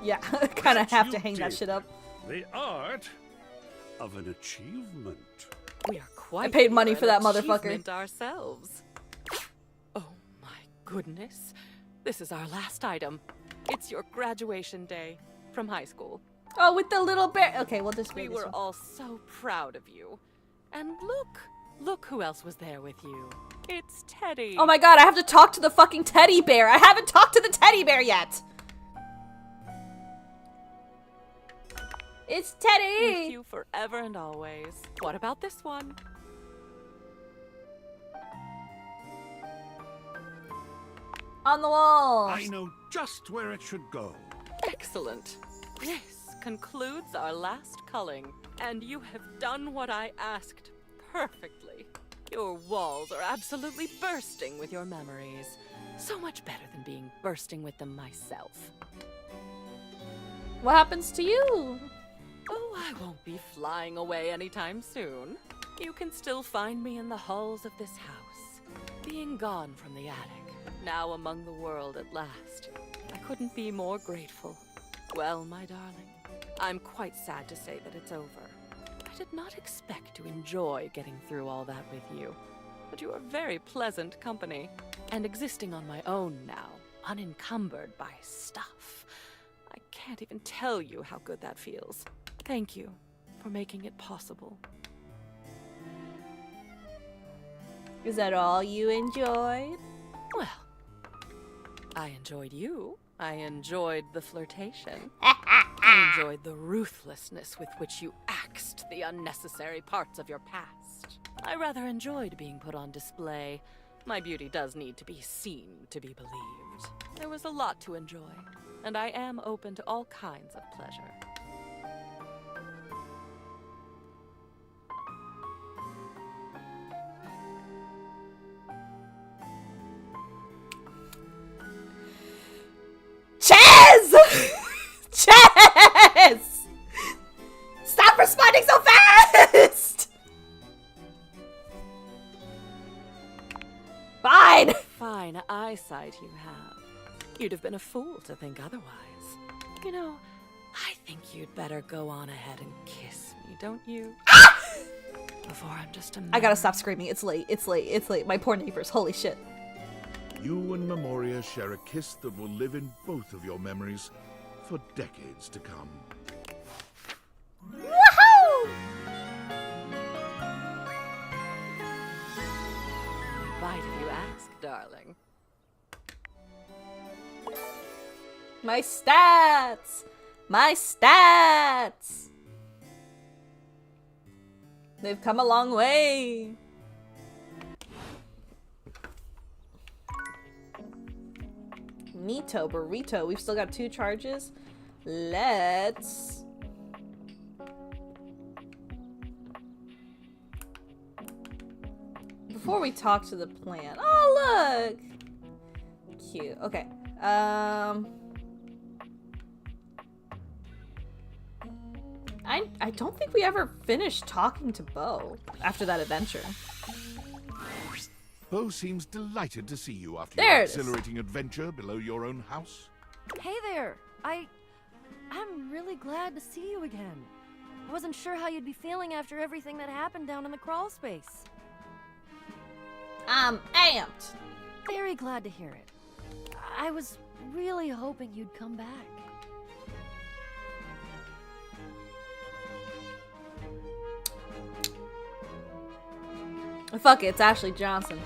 Yeah, kind of have to You hang that did. shit up. The art of an achievement. We are quite paid money for an that motherfucker. achievement ourselves. Oh my goodness. This is our last item. It's your graduation day from high school. Oh, with the little bear. Okay, we'll just We read this were one. all so proud of you. And look who else was there with you. It's Teddy. Oh my god, I have to talk to the fucking teddy bear. I haven't talked to the teddy bear yet. It's Teddy. With you forever and always. What about this one? On the wall. I know just where it should go. Excellent. This concludes our last culling, and you have done what I asked perfectly. Your walls are absolutely bursting with your memories. So much better than being bursting with them myself. What happens to you? Oh, I won't be flying away anytime soon. You can still find me in the halls of this house, being gone from the attic, now among the world at last. I couldn't be more grateful. Well, my darling, I'm quite sad to say that it's over. I did not expect to enjoy getting through all that with you, but you are very pleasant company, and existing on my own now, unencumbered by stuff. I can't even tell you how good that feels. Thank you for making it possible. Is that all you enjoyed? Well, I enjoyed you. I enjoyed the flirtation. I enjoyed the ruthlessness with which you axed the unnecessary parts of your past. I rather enjoyed being put on display. My beauty does need to be seen to be believed. There was a lot to enjoy, and I am open to all kinds of pleasure. Chaz! Chaz! Stop responding so fast! Fine! Fine eyesight you have. You'd have been a fool to think otherwise. You know, I think you'd better go on ahead and kiss me, don't you? Before I'm just a I gotta stop screaming. It's late. It's late. It's late. My poor neighbors. Holy shit. You and Memoria share a kiss that will live in both of your memories for decades to come. Woohoo! Why do you ask, darling? My stats! My stats! They've come a long way. Neato, burrito. We've still got 2 charges. Let's... Before we talk to the plant. Oh, look! Cute. Okay. I don't think we ever finished talking to Bo after that adventure. Bo seems delighted to see you after There your it is. exhilarating adventure below your own house. Hey there! I'm really glad to see you again. I wasn't sure how you'd be feeling after everything that happened down in the crawl space. I'm amped. Very glad to hear it. I was really hoping you'd come back. Fuck it, it's Ashley Johnson.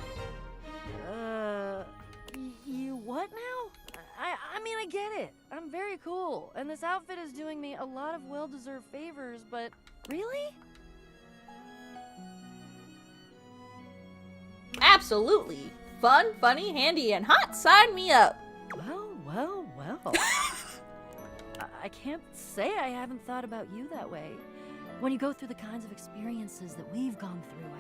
You what now? I mean, I get it. I'm very cool, and this outfit is doing me a lot of well-deserved favors, but really? Absolutely. Fun, funny, handy, and hot. Sign me up. Well. I can't say I haven't thought about you that way. When you go through the kinds of experiences that we've gone through,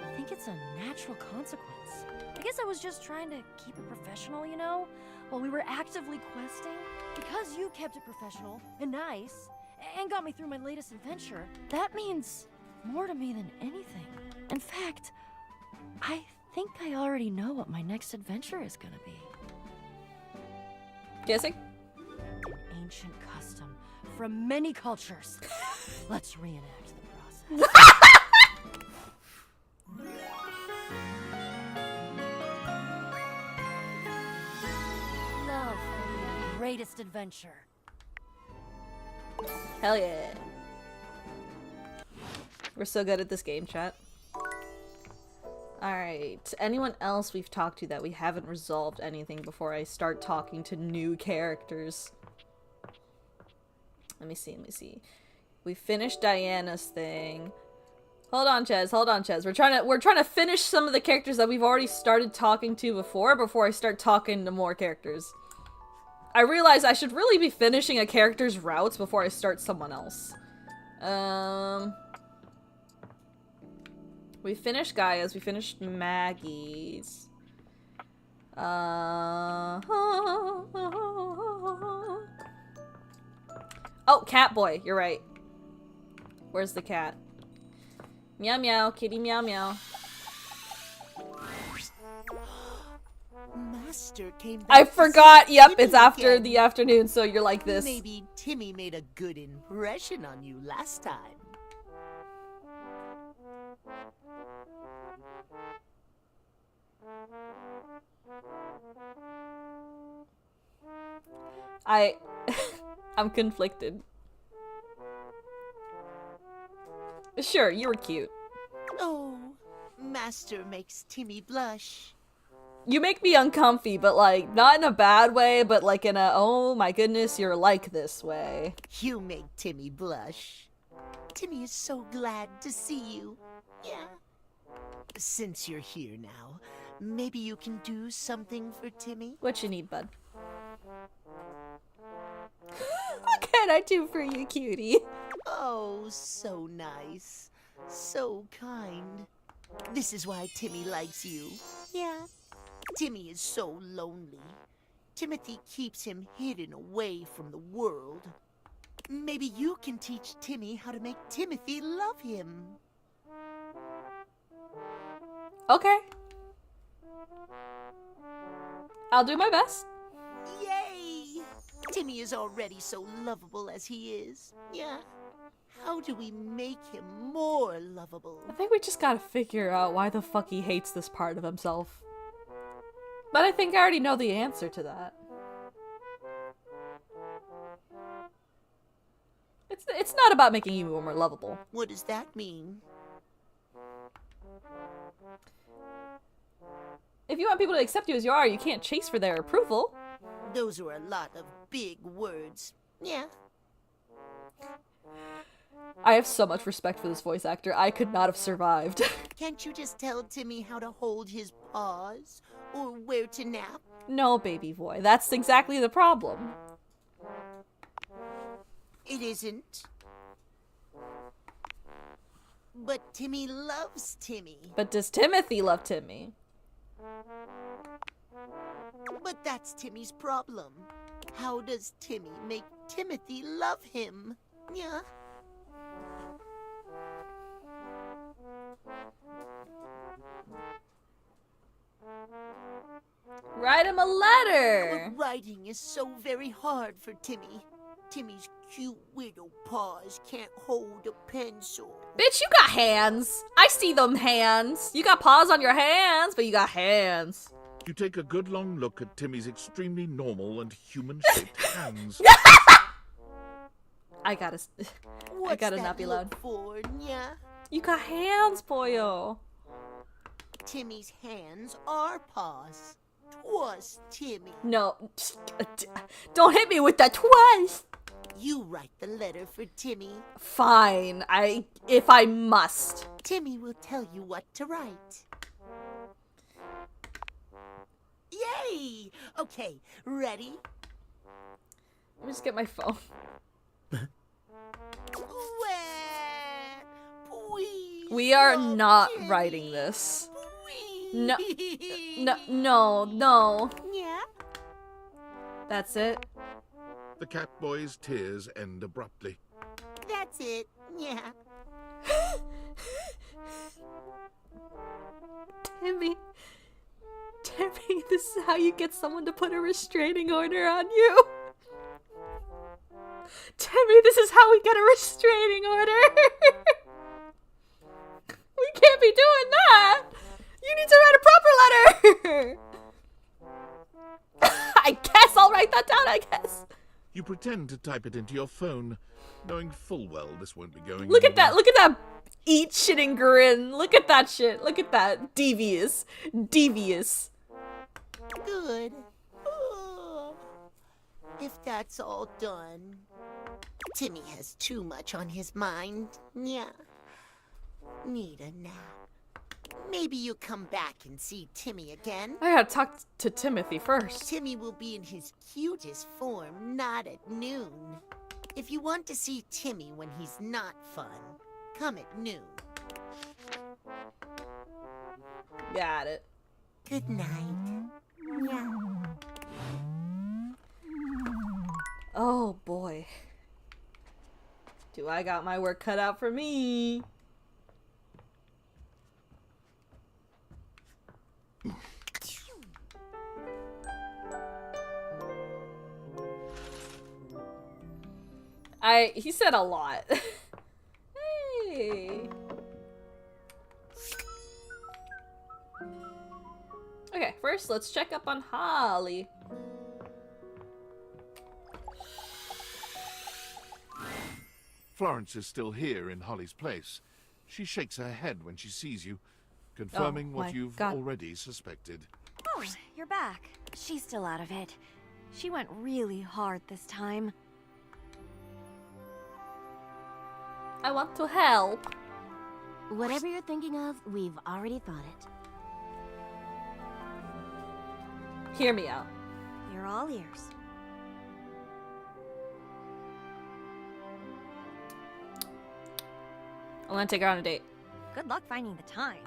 I think it's a natural consequence. I guess I was just trying to keep it professional, you know? While we were actively questing. Because you kept it professional and nice, and got me through my latest adventure, that means more to me than anything. In fact, I think I already know what my next adventure is gonna be. Guessing? An ancient custom from many cultures. Let's reenact the process. Love will be the greatest adventure. Hell yeah. We're so good at this game, chat. Alright, anyone else we've talked to that we haven't resolved anything before I start talking to new characters? Let me see. We finished Diana's thing. Hold on, Ches. We're trying to finish some of the characters that we've already started talking to before I start talking to more characters. I realize I should really be finishing a character's routes before I start someone else. We finished Gaia's, we finished Maggie's. Oh, Catboy, you're right. Where's the cat? Meow meow, kitty meow meow. Master came back I forgot, yep, Timmy it's after again. the afternoon, so you're like this. Maybe Timmy made a good impression on you last time. I'm conflicted. Sure, you were cute. Oh, Master makes Timmy blush. You make me uncomfy, but like, not in a bad way, but like in a, oh my goodness, you're like this way. You make Timmy blush. Timmy is so glad to see you. Yeah. Since you're here now, maybe you can do something for Timmy? What you need, bud? What can I do for you, cutie? Oh, so nice. So kind. This is why Timmy likes you. Yeah. Timmy is so lonely. Timothy keeps him hidden away from the world. Maybe you can teach Timmy how to make Timothy love him. Okay. I'll do my best. Yay! Timmy is already so lovable as he is. Yeah. How do we make him more lovable? I think we just gotta figure out why the fuck he hates this part of himself. But I think I already know the answer to that. It's not about making you more lovable. What does that mean? If you want people to accept you as you are, you can't chase for their approval. Those are a lot of big words. Yeah. I have so much respect for this voice actor. I could not have survived. Can't you just tell Timmy how to hold his paws? Or where to nap? No, baby boy. That's exactly the problem. It isn't. But Timmy loves Timmy. But does Timothy love Timmy? But that's Timmy's problem. How does Timmy make Timothy love him? Yeah. Write him a letter! But writing is so very hard for Timmy. Timmy's cute widow paws can't hold a pencil. Bitch, you got hands. I see them hands. You got paws on your hands, but you got hands. You take a good long look at Timmy's extremely normal and human-shaped hands. I gotta not be loud. For, yeah? You got hands, boyo. Timmy's hands are paws. 'Twas Timmy. No, don't hit me with that twice. You write the letter for Timmy. Fine, if I must. Timmy will tell you what to write. Yay! Okay, ready? Let me just get my phone. We are not writing this. No, no. Yeah? That's it. The cat boy's tears end abruptly. That's it, yeah. Timmy. Timmy, this is how you get someone to put a restraining order on you. Timmy, this is how we get a restraining order. We can't be doing that. You need to write a proper letter. I guess I'll write that down, I guess. You pretend to type it into your phone, knowing full well this won't be going Look at anywhere. that. Look at that eat shit and grin. Look at that shit. Look at that. Devious. Devious. Good. Oh, if that's all done. Timmy has too much on his mind. Yeah. Need a nap. Maybe you come back and see Timmy again. I gotta talk to Timothy first. Timmy will be in his cutest form, not at noon. If you want to see Timmy when he's not fun, come at noon. Got it. Good night. Yeah. Oh boy. Do I got my work cut out for me? He said a lot. Hey. Okay, first let's check up on Holly. Florence is still here in Holly's place. She shakes her head when she sees you, confirming Oh what my you've God. already suspected. Oh, you're back. She's still out of it. She went really hard this time. I want to help. Whatever you're thinking of, we've already thought it. Hear me out. You're all ears. I want to take her on a date. Good luck finding the time.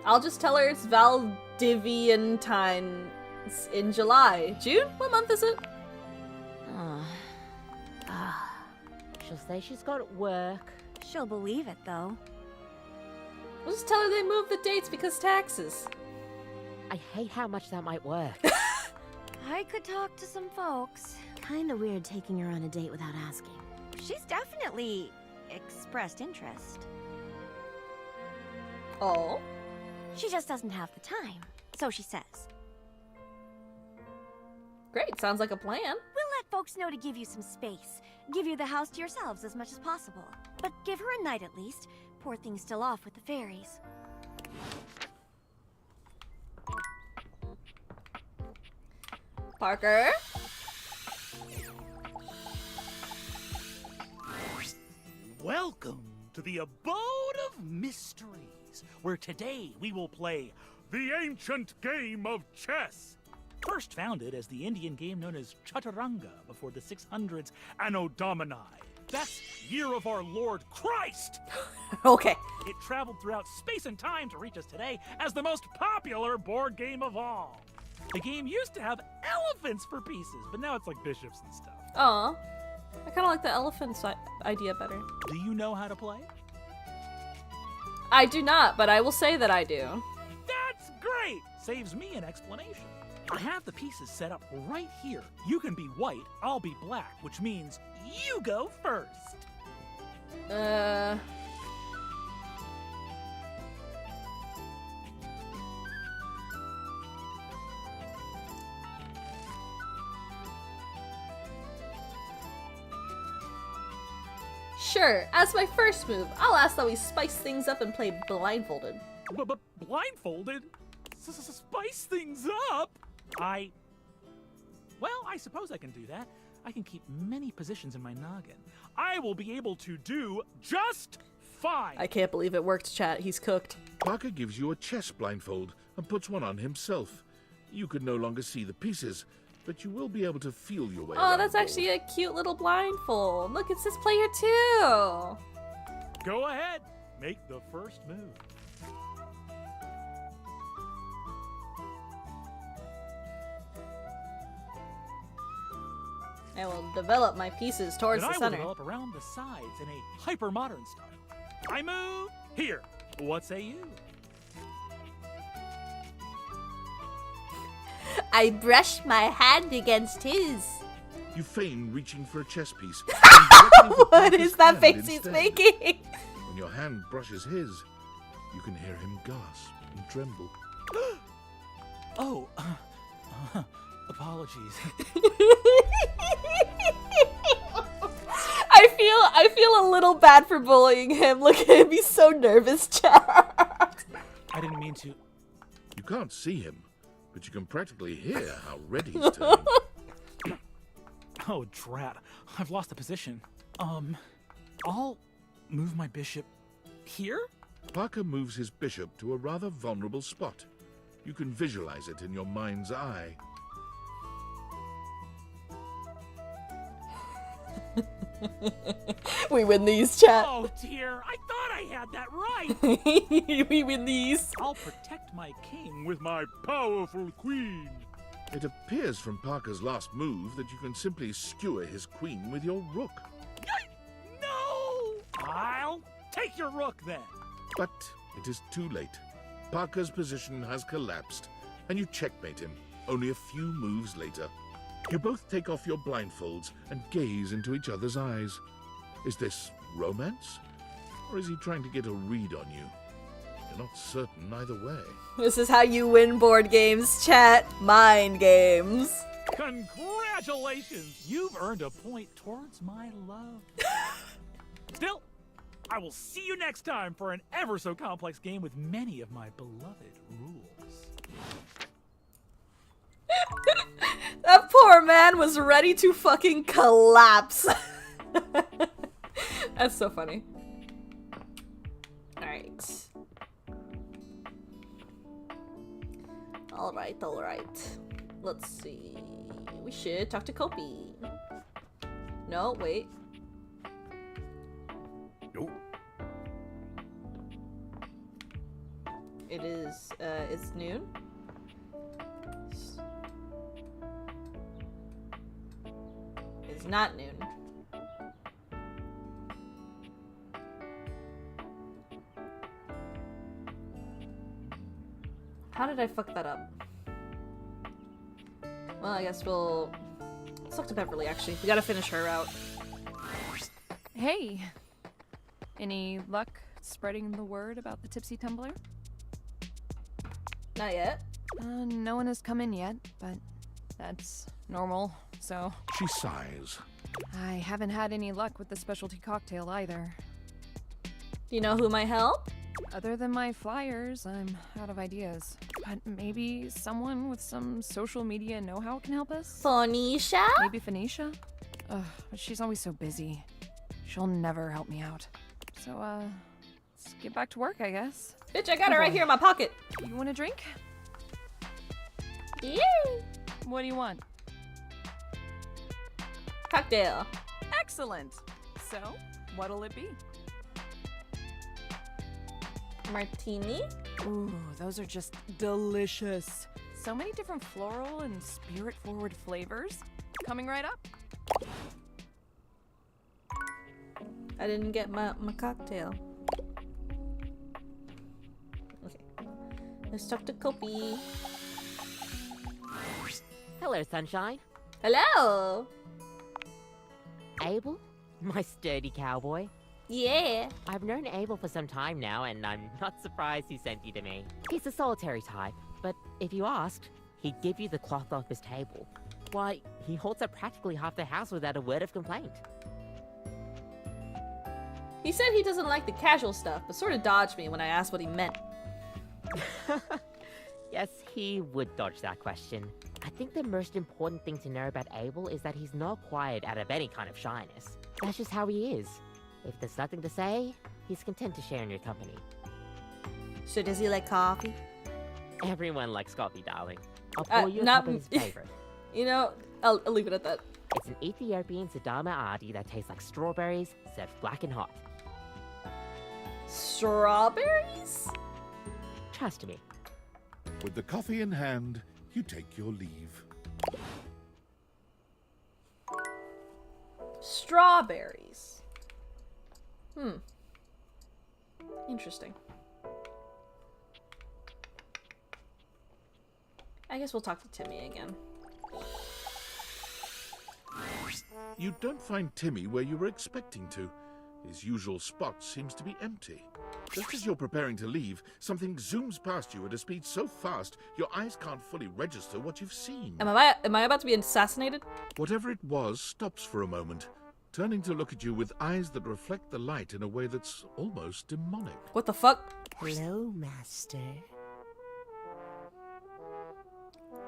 I'll just tell her it's Valdiviantine in July. June? What month is it? She'll say she's got work. She'll believe it, though. We'll just tell her they moved the dates because taxes. I hate how much that might work. I could talk to some folks. Kinda weird taking her on a date without asking. She's definitely expressed interest. Oh? She just doesn't have the time, so she says. Great, sounds like a plan. We'll let folks know to give you some space. Give you the house to yourselves as much as possible. But give her a night at least. Poor thing's still off with the fairies. Parker? Welcome to the Abode of Mysteries, where today we will play the ancient game of chess. First founded as the Indian game known as Chaturanga before the 600s Anno Domini. That's year of our Lord Christ! Okay. It traveled throughout space and time to reach us today as the most popular board game of all. The game used to have elephants for pieces, but now it's like bishops and stuff. Aw. I kind of like the elephant idea better. Do you know how to play? I do not, but I will say that I do. That's great! Saves me an explanation. I have the pieces set up right here. You can be white, I'll be black, which means you go first. Sure, as my first move, I'll ask that we spice things up and play blindfolded. But blindfolded? Spice things up? Well, I suppose I can do that. I can keep many positions in my noggin. I will be able to do just fine. I can't believe it worked, chat. He's cooked. Parker gives you a chess blindfold and puts one on himself. You could no longer see the pieces, but you will be able to feel your way Oh, around that's the actually board. a cute little blindfold. Look, it says player 2. Go ahead. Make the first move. I will develop my pieces towards Then the I center. will develop around the sides in a hyper-modern style. I move here. What say you? I brush my hand against his. You feign reaching for a chess piece. What is that face he's making? When your hand brushes his, you can hear him gasp and tremble. Oh, apologies. I feel a little bad for bullying him. Look at him, he's so nervous, chat. I didn't mean to. You can't see him, but you can practically hear how red he's turning. Oh, drat. I've lost the position. I'll move my bishop here? Parker moves his bishop to a rather vulnerable spot. You can visualize it in your mind's eye. We win these, chat. Oh dear, I thought I had that right. We win these. I'll protect my king with my powerful queen. It appears from Parker's last move that you can simply skewer his queen with your rook. No! I'll take your rook then. But it is too late. Parker's position has collapsed, and you checkmate him only a few moves later. You both take off your blindfolds and gaze into each other's eyes. Is this romance? Or is he trying to get a read on you? You're not certain either way. This is how you win board games, chat. Mind games. Congratulations! You've earned a point towards my love. Still, I will see you next time for an ever so complex game with many of my beloved rules. That poor man was ready to fucking collapse. That's so funny. Alright. Alright. Let's see. We should talk to Kopi. No, wait. Nope. It is, it's noon? It's not noon. How did I fuck that up? Well, I guess we'll... Let's talk to Beverly, actually. We gotta finish her out. Hey! Any luck spreading the word about the Tipsy Tumbler? Not yet. No one has come in yet, but that's normal, so... She sighs. I haven't had any luck with the specialty cocktail either. Do you know who might help? Other than my flyers, I'm out of ideas. But maybe someone with some social media know-how can help us? Phoenicia? Maybe Phoenicia? Ugh, but she's always so busy. She'll never help me out. So, let's get back to work, I guess. Bitch, I got it right here in my pocket. You want a drink? Yeah. What do you want? Cocktail. Excellent! So, what'll it be? Martini? Ooh, those are just delicious. So many different floral and spirit-forward flavors. Coming right up. I didn't get my cocktail. Okay. Let's talk to Kopi. Hello, sunshine. Hello! Abel? My sturdy cowboy. Yeah. I've known Abel for some time now, and I'm not surprised he sent you to me. He's a solitary type, but if you asked, he'd give you the cloth off his table. Why, he holds up practically half the house without a word of complaint. He said he doesn't like the casual stuff, but sort of dodged me when I asked what he meant. Yes, he would dodge that question. I think the most important thing to know about Abel is that he's not quiet out of any kind of shyness. That's just how he is. If there's nothing to say, he's content to share in your company. So does he like coffee? Everyone likes coffee, darling. I'll pour you a cup of his favorite. You know, I'll leave it at that. It's an Ethiopian Sidama Adi that tastes like strawberries, served black and hot. Strawberries? Trust me. With the coffee in hand, you take your leave. Strawberries. Interesting. I guess we'll talk to Timmy again. You don't find Timmy where you were expecting to. His usual spot seems to be empty. Just as you're preparing to leave, something zooms past you at a speed so fast your eyes can't fully register what you've seen. Am I about to be assassinated? Whatever it was stops for a moment, turning to look at you with eyes that reflect the light in a way that's almost demonic. What the fuck? Hello, Master.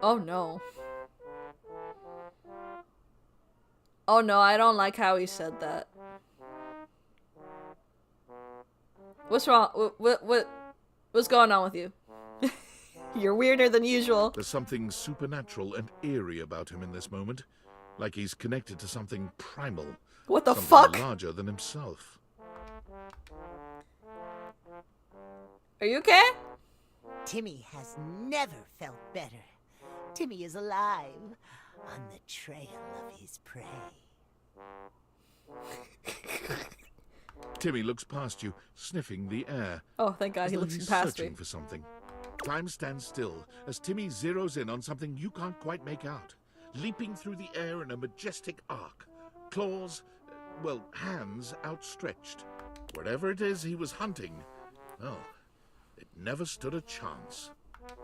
Oh no. Oh no, I don't like how he said that. What's wrong? What's going on with you? You're weirder than usual. There's something supernatural and eerie about him in this moment, like he's connected to something primal. What the something fuck? Larger than himself. Are you okay? Timmy has never felt better. Timmy is alive on the trail of his prey. Timmy looks past you, sniffing the air. Oh, thank God, as he though looks he's past searching me. for something. Time stands still as Timmy zeroes in on something you can't quite make out, leaping through the air in a majestic arc. Claws, well, hands outstretched. Whatever it is he was hunting, well, it never stood a chance.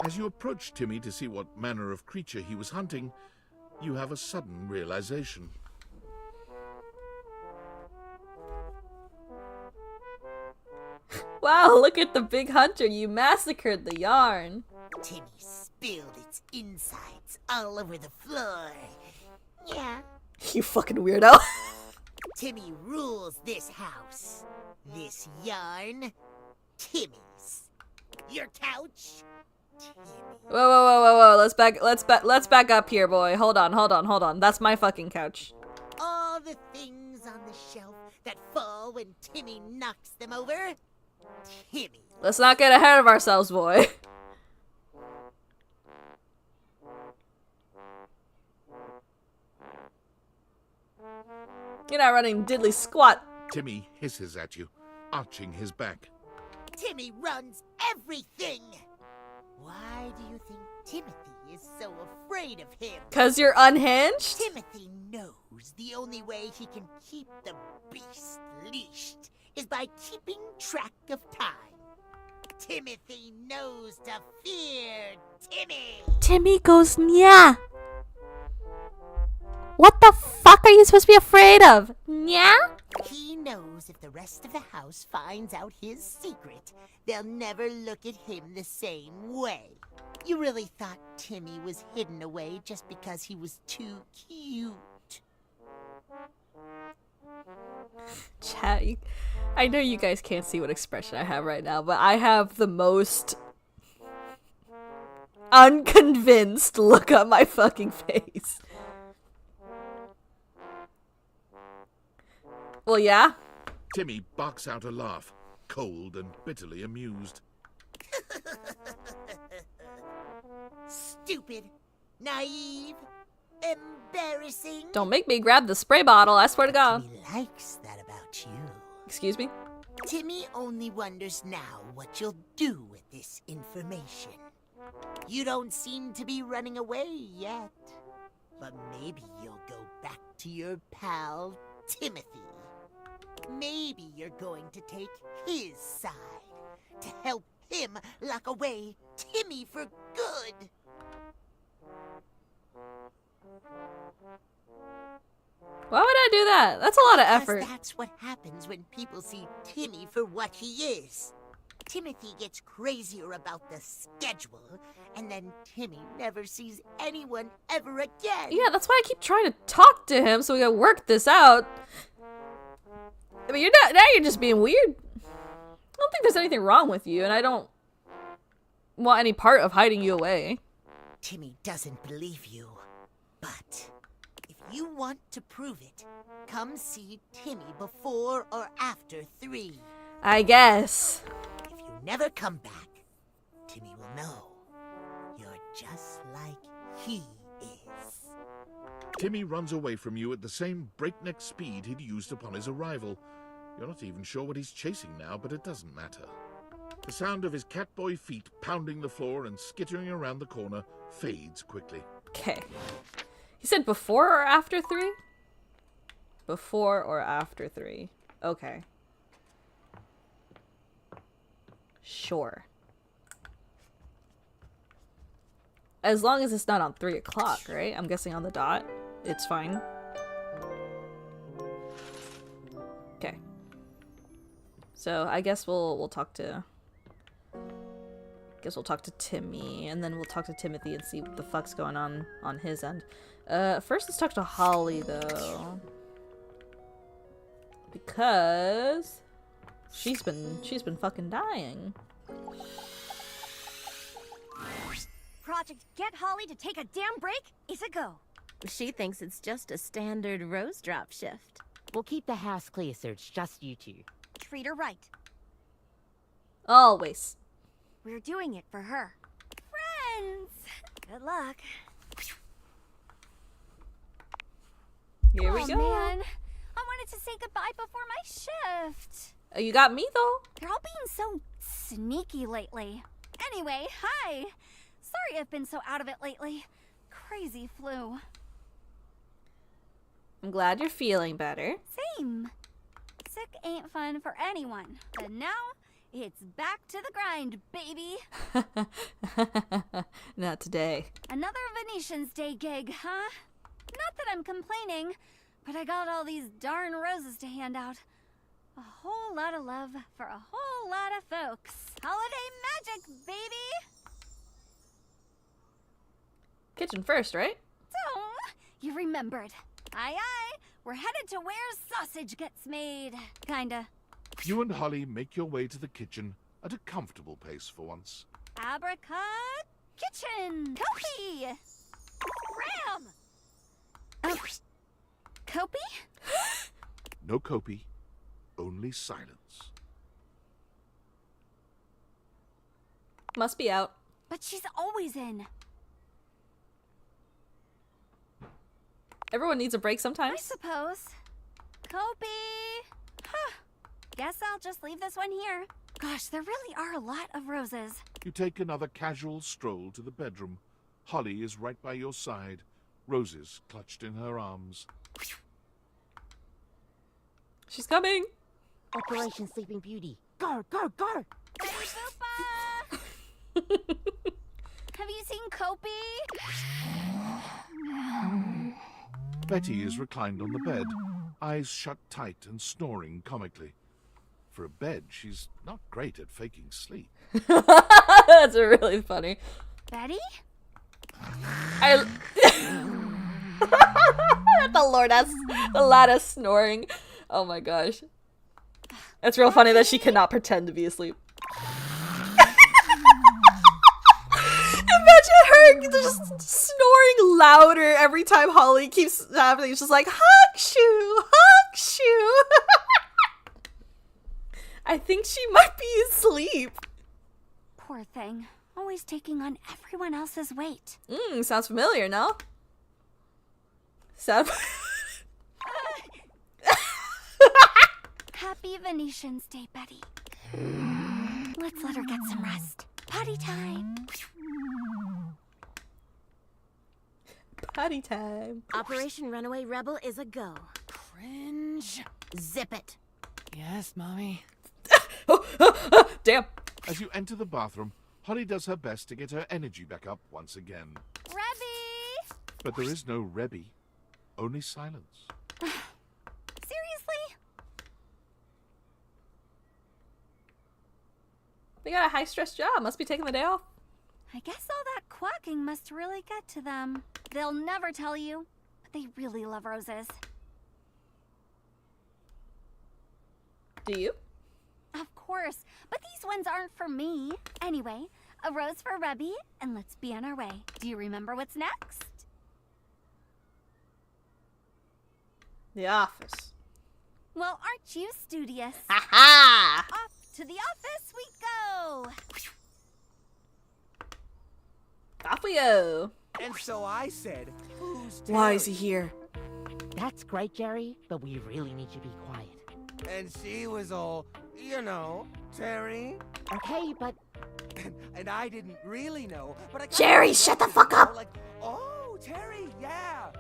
As you approach Timmy to see what manner of creature he was hunting, you have a sudden realization. Wow, look at the big hunter. You massacred the yarn. Timmy spilled its insides all over the floor. Yeah. You fucking weirdo. Timmy rules this house. This yarn, Timmy's. Your couch, Timmy. Whoa. Let's back up here, boy. Hold on. That's my fucking couch. All the things on the shelf that fall when Timmy knocks them over, Timmy. Let's not get ahead of ourselves, boy. You're not running diddly squat. Timmy hisses at you, arching his back. Timmy runs everything. Why do you think Timothy is so afraid of him? 'Cause you're unhinged? Timothy knows the only way he can keep the beast leashed is by keeping track of time. Timothy knows to fear Timmy. Timmy goes, yeah. What the fuck are you supposed to be afraid of? Yeah? He knows if the rest of the house finds out his secret, they'll never look at him the same way. You really thought Timmy was hidden away just because he was too cute. Chat, I know you guys can't see what expression I have right now, but I have the most unconvinced look on my fucking face. Well, yeah. Timmy barks out a laugh, cold and bitterly amused. Stupid, naive, embarrassing. Don't make me grab the spray bottle, I swear to God. Timmy likes that about you. Excuse me? Timmy only wonders now what you'll do with this information. You don't seem to be running away yet. But maybe you'll go back to your pal, Timothy. Maybe you're going to take his side to help him lock away Timmy for good. Why would I do that? That's a lot of Because effort. that's what happens when people see Timmy for what he is. Timothy gets crazier about the schedule, and then Timmy never sees anyone ever again. Yeah, that's why I keep trying to talk to him so we can work this out. I mean, now you're just being weird. I don't think there's anything wrong with you, and I don't want any part of hiding you away. Timmy doesn't believe you, but if you want to prove it, come see Timmy before or after 3. I guess. If you never come back, Timmy will know you're just like he is. Timmy runs away from you at the same breakneck speed he'd used upon his arrival. You're not even sure what he's chasing now, but it doesn't matter. The sound of his catboy feet pounding the floor and skittering around the corner fades quickly. Okay. He said before or after 3? Before or after 3. Okay. Sure. As long as it's not on 3 o'clock, right? I'm guessing on the dot. It's fine. Okay. So I guess we'll talk to... Guess we'll talk to Timmy, and then we'll talk to Timothy and see what the fuck's going on his end. First let's talk to Holly, though. Because... She's been fucking dying. Project Get Holly to take a damn break is a go. She thinks it's just a standard rose drop shift. We'll keep the house clear so it's just you two. Treat her right. Always. We're doing it for her. Friends! Good luck. Here we go. Man. I wanted to say goodbye before my shift. You got me, though. They're all being so sneaky lately. Anyway, hi. Sorry I've been so out of it lately. Crazy flu. I'm glad you're feeling better. Same. Sick ain't fun for anyone. But now, it's back to the grind, baby. Not today. Another Venetian's Day gig, huh? Not that I'm complaining, but I got all these darn roses to hand out. A whole lot of love for a whole lot of folks. Holiday magic, baby! Kitchen first, right? So, you remembered. Aye, aye. We're headed to where sausage gets made. Kinda. You and Holly make your way to the kitchen at a comfortable pace for once. Abracad kitchen! Kopi! Ram! Kopi? No copy, only silence. Must be out. But she's always in. Everyone needs a break I sometimes. suppose. Kopi! Huh. Guess I'll just leave this one here. Gosh, there really are a lot of roses. You take another casual stroll to the bedroom. Holly is right by your side, roses clutched in her arms. She's coming. Operation Sleeping Beauty. Go, go, go! Betty Boopa! Have you seen Kopi? Betty is reclined on the bed, eyes shut tight and snoring comically. For a bed, she's not great at faking sleep. That's really funny. Betty? The loudest snoring. Oh my gosh. It's real funny that she cannot pretend to be asleep. Imagine her just snoring louder every time Holly keeps happening. It's just like, Hakshu! Hakshu! I think she might be asleep. Poor thing. Always taking on everyone else's weight. Sounds familiar, no? Happy Venetian's Day, Betty. Let's let her get some rest. Potty time. Potty time. Operation Runaway Rebel is a go. Cringe. Zip it. Yes, Mommy. Damn. As you enter the bathroom, Holly does her best to get her energy back up once again. Rebby! But there is no Rebby, only silence. Seriously? They got a high-stress job. Must be taking the day off. I guess all that quacking must really get to them. They'll never tell you, but they really love roses. Do you? Of course, but these ones aren't for me. Anyway, a rose for Rebby, and let's be on our way. Do you remember what's next? The office. Well, aren't you studious? Ha-ha! Off to the office we go! Off we go. And so I said, who's Why is he here? That's great, Jerry, but we really need you to be quiet. And she was all, You know, Terry. Okay, but... And I didn't really know, but I... Jerry, shut the fuck up! Like, oh, Terry, yeah.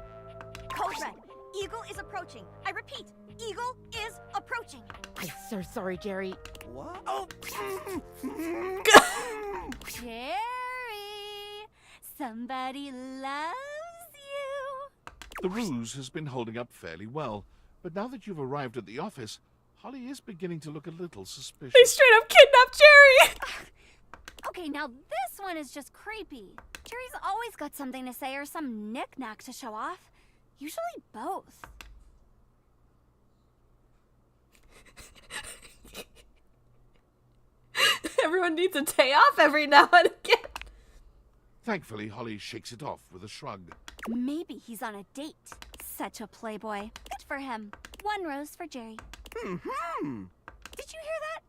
Code Red, Eagle is approaching. I repeat, Eagle is approaching. I'm so sorry, Jerry. What? Oh! Jerry, somebody loves you. The ruse has been holding up fairly well, but now that you've arrived at the office, Holly is beginning to look a little suspicious. They straight up kidnapped Jerry! Okay, now this one is just creepy. Jerry's always got something to say or some knick-knack to show off. Usually both. Everyone needs a day off every now and again. Thankfully, Holly shakes it off with a shrug. Maybe he's on a date. Such a playboy. Good for him. 1 rose for Jerry. Mm-hmm. Did you hear that?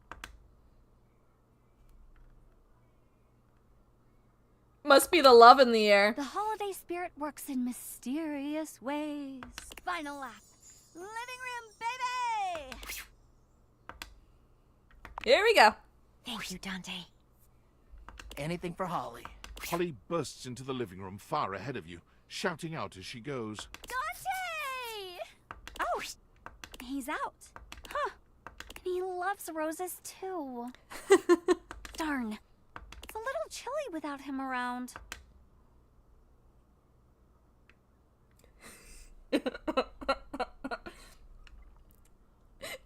Must be the love in the air. The holiday spirit works in mysterious ways. Final lap. Living room, baby! Here we go. Thank you, Dante. Anything for Holly. Holly bursts into the living room far ahead of you, shouting out as she goes. Dante! Oh, he's out. Huh. And he loves roses too. Darn. It's a little chilly without him around.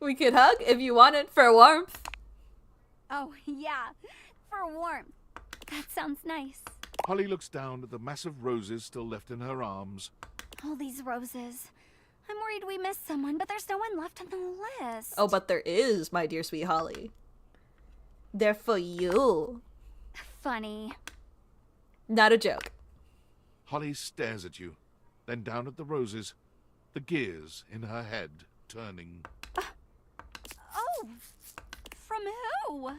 We could hug if you wanted for warmth. Oh, yeah. For warmth. That sounds nice. Holly looks down at the massive roses still left in her arms. All these roses. I'm worried we missed someone, but there's no one left on the list. Oh, but there is, my dear sweet Holly. They're for you. Funny. Not a joke. Holly stares at you, then down at the roses, the gears in her head turning. Oh, from who?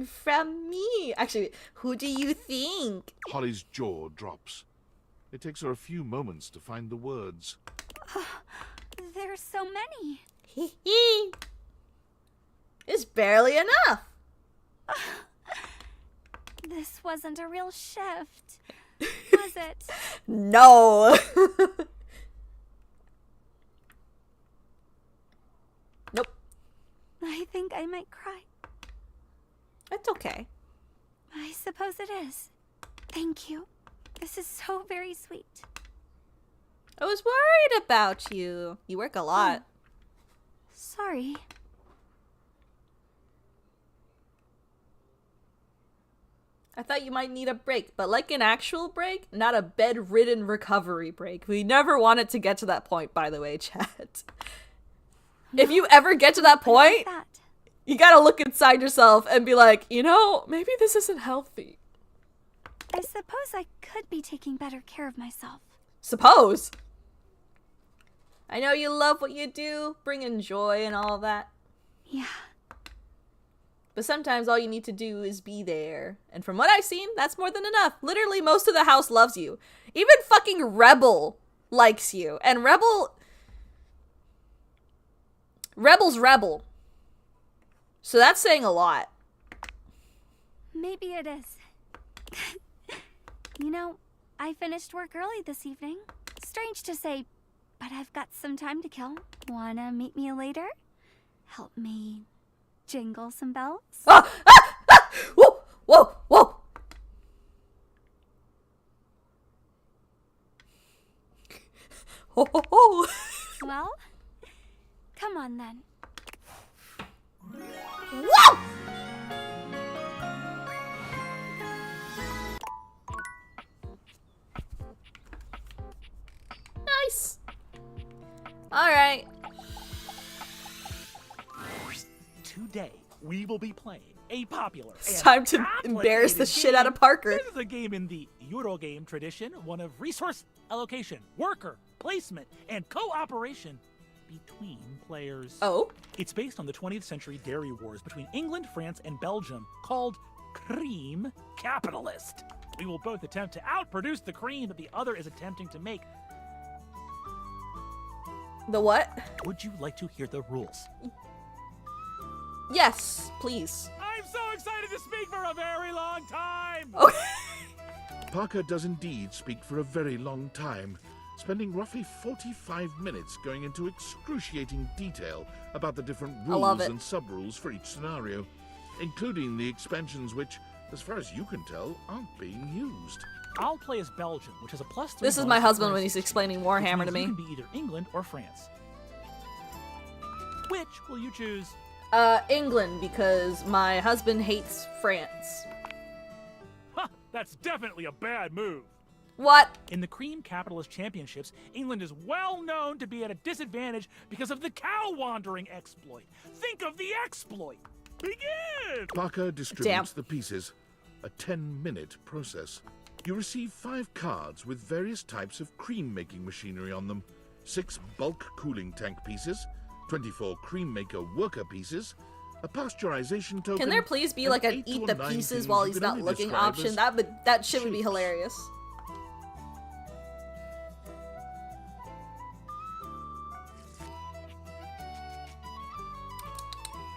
From me. Actually, who do you think? Holly's jaw drops. It takes her a few moments to find the words. There's so many. Hee hee. It's barely enough. This wasn't a real shift, was it? No. Nope. I think I might cry. It's okay. I suppose it is. Thank you. This is so very sweet. I was worried about you. You work a lot. Sorry. I thought you might need a break, but like an actual break, not a bedridden recovery break. We never want it to get to that point, by the way, chat. If you ever get to that point, you gotta look inside yourself and be like, you know, maybe this isn't healthy. I suppose I could be taking better care of myself. Suppose. I know you love what you do, bringing joy and all that. Yeah. But sometimes all you need to do is be there. And from what I've seen, that's more than enough. Literally, most of the house loves you. Even fucking Rebel likes you. And Rebel's Rebel. So that's saying a lot. Maybe it is. You know, I finished work early this evening. Strange to say, but I've got some time to kill. Wanna meet me later? Help me jingle some bells? Ah! Ah! Ah! Whoa! Whoa! Whoa! Ho, ho, ho. Well, come on then. Whoa! Nice. All right. Today, we will be playing a popular. It's time to embarrass the shit out of Parker. This is a game in the Eurogame tradition, one of resource allocation, worker placement, and cooperation between players. Oh? It's based on the 20th century dairy wars between England, France, and Belgium, called Cream Capitalist. We will both attempt to outproduce the cream that the other is attempting to make. The what? Would you like to hear the rules? Yes, please. I'm so excited to speak for a very long time! Okay. Parker does indeed speak for a very long time, spending roughly 45 minutes going into excruciating detail about the different I love rules it. and sub-rules for each scenario, including the expansions which, as far as you can tell, aren't being used. I'll play as Belgium, which has a +3. This is my husband when he's explaining Warhammer to me. You can be either England or France. Which will you choose? England, because my husband hates France. Huh, that's definitely a bad move. What? In the Cream Capitalist Championships, England is well known to be at a disadvantage because of the cow wandering exploit. Think of the exploit! Begin! Parker distributes the pieces, a 10-minute process. You receive 5 cards with various types of cream-making machinery on them, 6 bulk cooling tank pieces, 24 cream maker worker pieces, a pasteurization token. Can there please be like an 8 eat or the 9 pieces things while you he's can not only looking describe option? as That shit would be shapes. hilarious.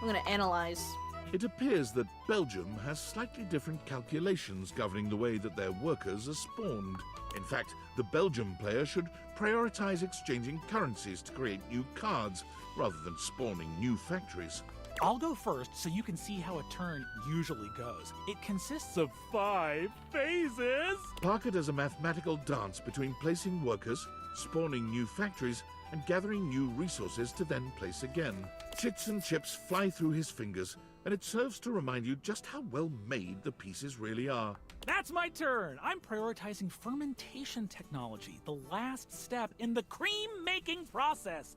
I'm gonna analyze. It appears that Belgium has slightly different calculations governing the way that their workers are spawned. In fact, the Belgium player should prioritize exchanging currencies to create new cards, rather than spawning new factories. I'll go first so you can see how a turn usually goes. It consists of 5 phases. Parker does a mathematical dance between placing workers, spawning new factories, and gathering new resources to then place again. Chits and chips fly through his fingers, and it serves to remind you just how well made the pieces really are. That's my turn. I'm prioritizing fermentation technology, the last step in the cream making process.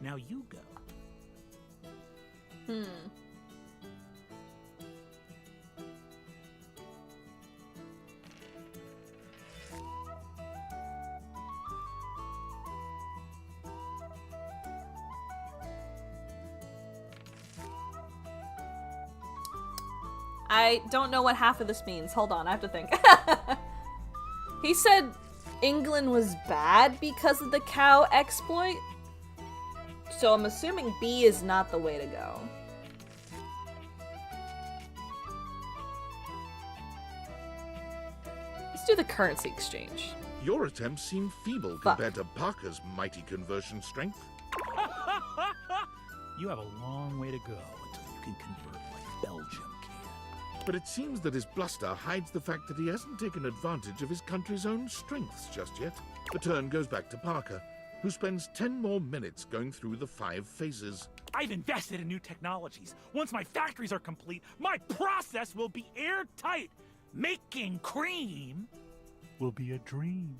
Now you go. I don't know what half of this means. Hold on, I have to think. He said England was bad because of the cow exploit? So I'm assuming B is not the way to go. Let's do the currency exchange. Your attempts seem feeble compared to Parker's mighty conversion strength. You have a long way to go until you can convert like Belgium can. But it seems that his bluster hides the fact that he hasn't taken advantage of his country's own strengths just yet. The turn goes back to Parker, who spends 10 more minutes going through the 5 phases. I've invested in new technologies. Once my factories are complete, my process will be airtight. Making cream will be a dream.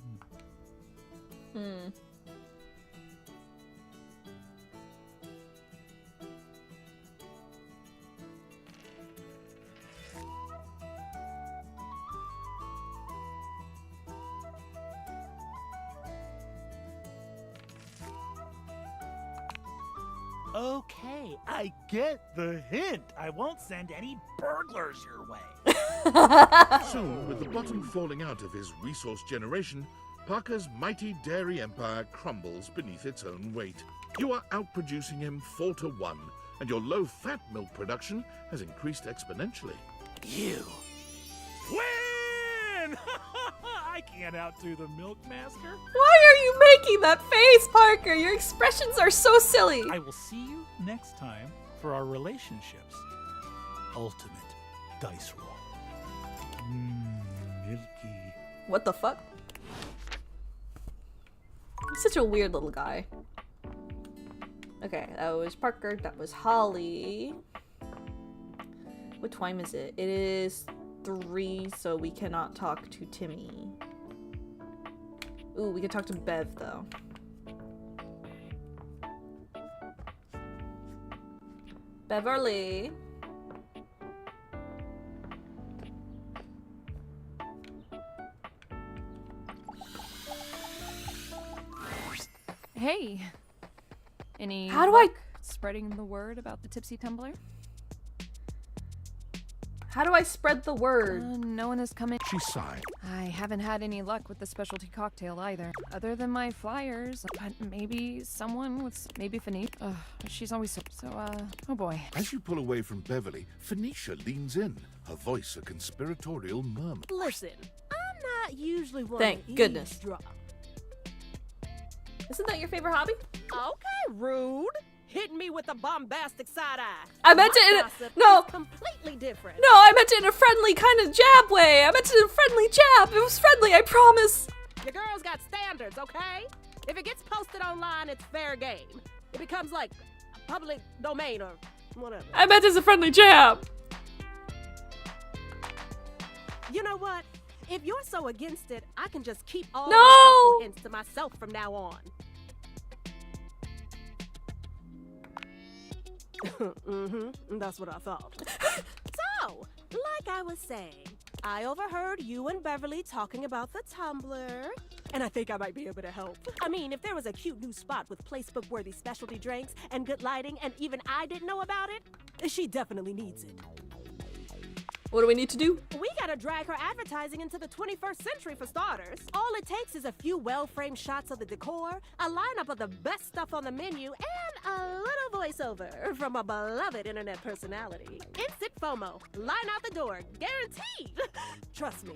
Okay, I get the hint. I won't send any burglars your way. Soon, with the bottom falling out of his resource generation, Parker's mighty dairy empire crumbles beneath its own weight. You are outproducing him 4-1, and your low-fat milk production has increased exponentially. You win! I can't outdo the Milk Master. Why are you making that face, Parker? Your expressions are so silly. I will see you next time for our relationships. Ultimate dice roll. Milky. What the fuck? He's such a weird little guy. Okay, that was Parker, that was Holly. What time is it? It is 3, so we cannot talk to Timmy. Ooh, we can talk to Bev, though. Beverly. Hey. Any How do luck spreading the word about the Tipsy Tumbler? How do I spread the word? No one has come in. She sighed. I haven't had any luck with the specialty cocktail either, other than my flyers. But maybe someone with maybe Phoenicia. Ugh, she's always oh boy. As you pull away from Beverly, Phoenicia leans in, her voice a conspiratorial murmur. Listen, I'm not usually one Thank to goodness. eavesdrop. Isn't that your favorite hobby? Okay, rude. Hitting me with a bombastic side eye. I meant My it in a- gossip no. is completely different. No, I meant it in a friendly kind of jab way. I meant it in a friendly jab. It was friendly, I promise. Your girl's got standards, okay? If it gets posted online, it's fair game. It becomes like public domain or whatever. I meant it as a friendly jab. You know what? If you're so against it, I can just keep all No! the helpful hints to myself from now on. That's what I thought. So, like I was saying, I overheard you and Beverly talking about the Tumblr, and I think I might be able to help. I mean, if there was a cute new spot with placebook-worthy specialty drinks and good lighting, and even I didn't know about it, she definitely needs it. What do we need to do? We gotta drag her advertising into the 21st century for starters. All it takes is a few well-framed shots of the decor, a lineup of the best stuff on the menu, and a little voiceover from a beloved internet personality. Instant FOMO. Line out the door. Guaranteed. Trust me.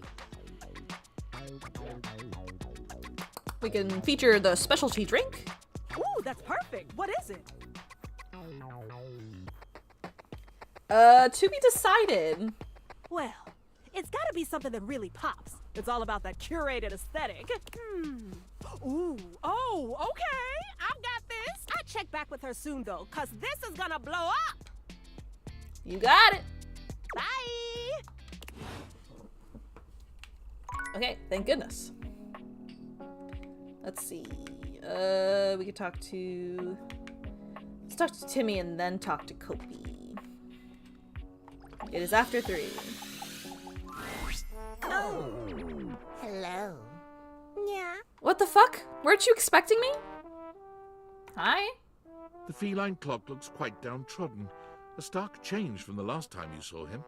We can feature the specialty drink. Ooh, that's perfect. What is it? To be decided. Well, it's gotta be something that really pops. It's all about that curated aesthetic. Ooh, oh, okay. I've got this. I'll check back with her soon, though, because this is gonna blow up. You got it. Bye. Okay, thank goodness. Let's see. We could talk to... Let's talk to Timmy and then talk to Kopi. It is after 3. Oh, hello. Yeah. What the fuck? Weren't you expecting me? Hi? The feline clock looks quite downtrodden. A stark change from the last time you saw him.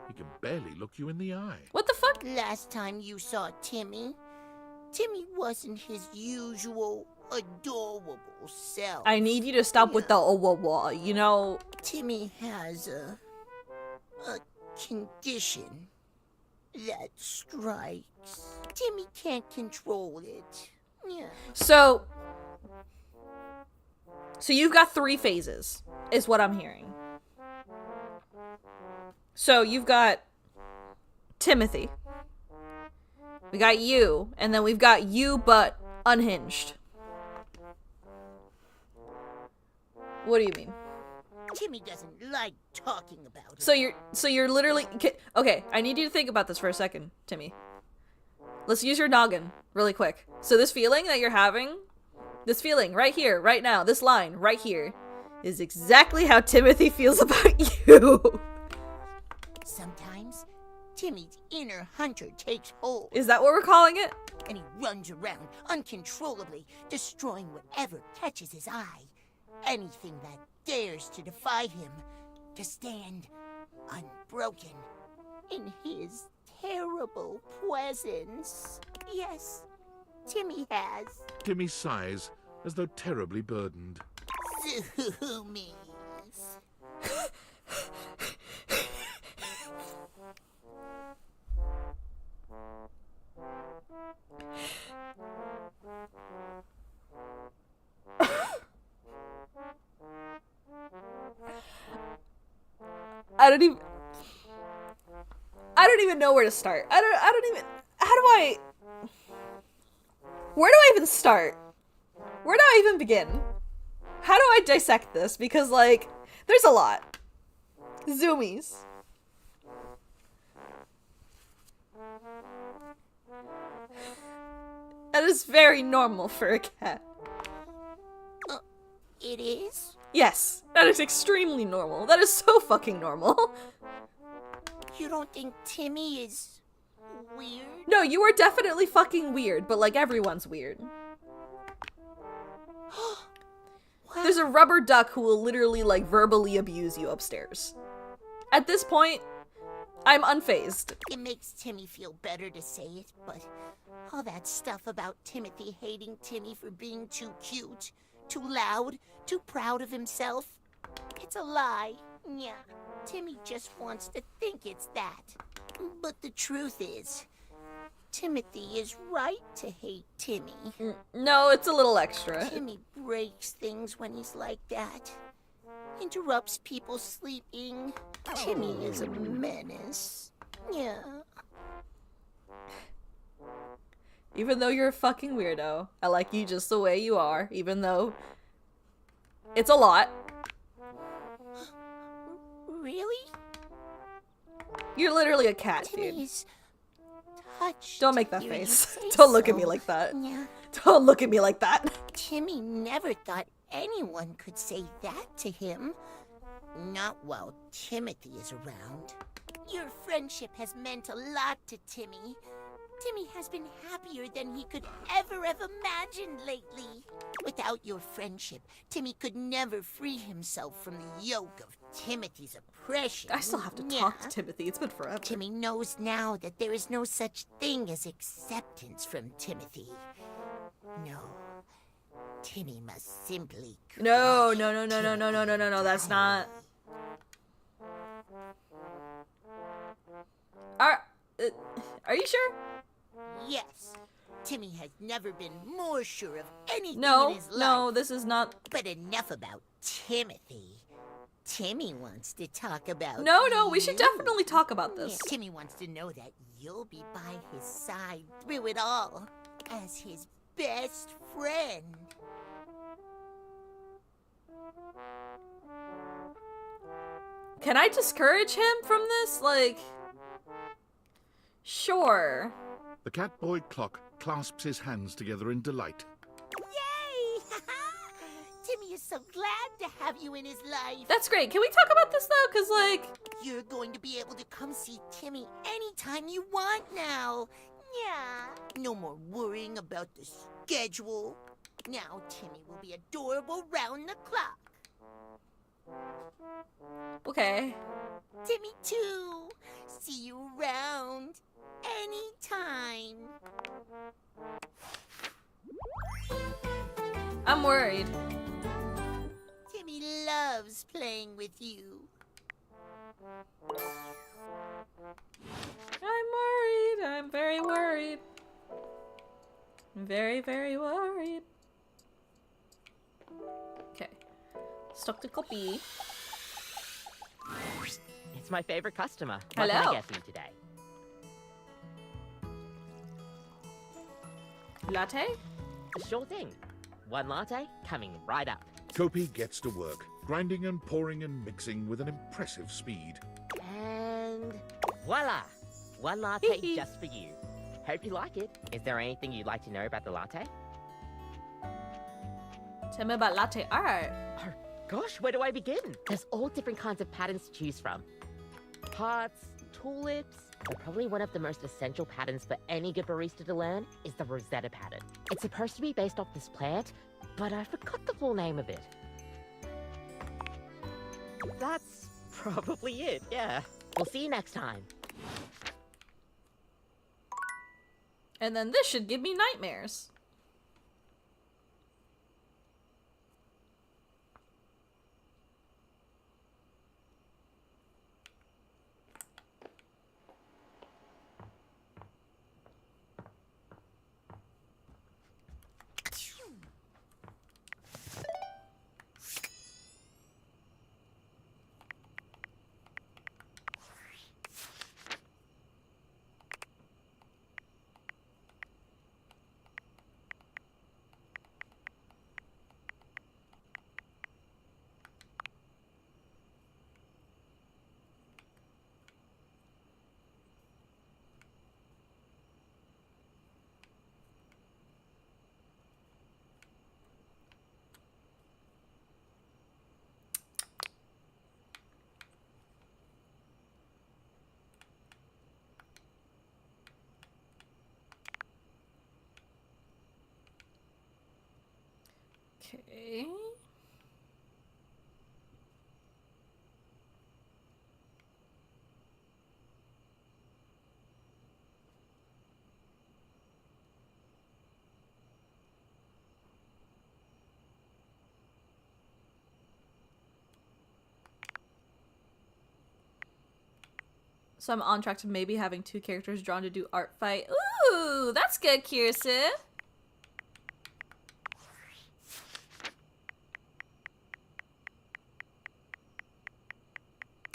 He can barely look you in the eye. What the fuck? Last time you saw Timmy, Timmy wasn't his usual adorable self. I need you to stop with the you know. Timmy has a condition that strikes. Timmy can't control it. Yeah. So you've got 3 phases, is what I'm hearing. So you've got Timothy. We got you, and then we've got you but unhinged. What do you mean? Timmy doesn't like talking about it. So you're literally okay, I need you to think about this for a second, Timmy. Let's use your noggin really quick. So this feeling that you're having, this feeling right here, right now, this line right here is exactly how Timothy feels about you. Sometimes Timmy's inner hunter takes hold. Is that what we're calling it? And he runs around uncontrollably, destroying whatever catches his eye. Anything that dares to defy him, to stand unbroken in his terrible presence. Yes, Timmy has. Timmy sighs, as though terribly burdened. Zoomies. I don't even know where to start. Where do I even start? Where do I even begin? How do I dissect this? Because, like, there's a lot. Zoomies. That is very normal for a cat. It is? Yes, that is extremely normal. That is so fucking normal. You don't think Timmy is weird? No, you are definitely fucking weird, but like everyone's weird. There's a rubber duck who will literally like verbally abuse you upstairs. At this point, I'm unfazed. It makes Timmy feel better to say it, but all that stuff about Timothy hating Timmy for being too cute, too loud, too proud of himself, it's a lie. Yeah, Timmy just wants to think it's that. But the truth is, Timothy is right to hate Timmy. No, it's a little extra. Timmy breaks things when he's like that. Interrupts people sleeping. Timmy is a menace. Yeah. Even though you're a fucking weirdo, I like you just the way you are, even though it's a lot. Really? You're literally a cat, Timmy's touched. Don't make that hearing you face. say Don't look at so. me like that. Yeah. Don't look at me like that. Timmy never thought anyone could say that to him. Not while Timothy is around. Your friendship has meant a lot to Timmy. Timmy has been happier than he could ever have imagined lately. Without your friendship, Timmy could never free himself from the yoke of Timothy's oppression. I still have to talk to Timothy. It's been forever. Timmy knows now that there is no such thing as acceptance from Timothy. No. Timmy must simply... No, that's not... Are you sure? Yes. Timmy has never been more sure of anything No, in his life. no, this is not... But enough about Timothy. Timmy wants to talk about No, we should you. definitely talk about this. Yeah, Timmy wants to know that you'll be by his side through it all. As his best friend. Can I discourage him from this? Like... Sure. The Catboy clock clasps his hands together in delight. Yay! Timmy is so glad to have you in his life. That's great. Can we talk about this though? Cause like... You're going to be able to come see Timmy anytime you want now. Yeah. No more worrying about the schedule. Now Timmy will be adorable round the clock. Okay. Timmy too. See you around anytime. I'm worried. Timmy loves playing with you. I'm worried. I'm very worried. I'm very, very worried. Okay. Stock to copy. It's my favorite customer. What Hello. can I get for you today? Latte? Sure thing. One latte coming right up. Kopi gets to work, grinding and pouring and mixing with an impressive speed. And voila! One latte just for you. Hope you like it. Is there anything you'd like to know about the latte? Tell me about latte art. Oh, gosh, where do I begin? There's all different kinds of patterns to choose from. Hearts, tulips, but probably one of the most essential patterns for any good barista to learn is the Rosetta pattern. It's supposed to be based off this plant, but I forgot the full name of it. That's probably it, yeah. We'll see you next time. And then this should give me nightmares. Okay. So I'm on track to maybe having 2 characters drawn to do art fight. Ooh, that's good, Kirsten.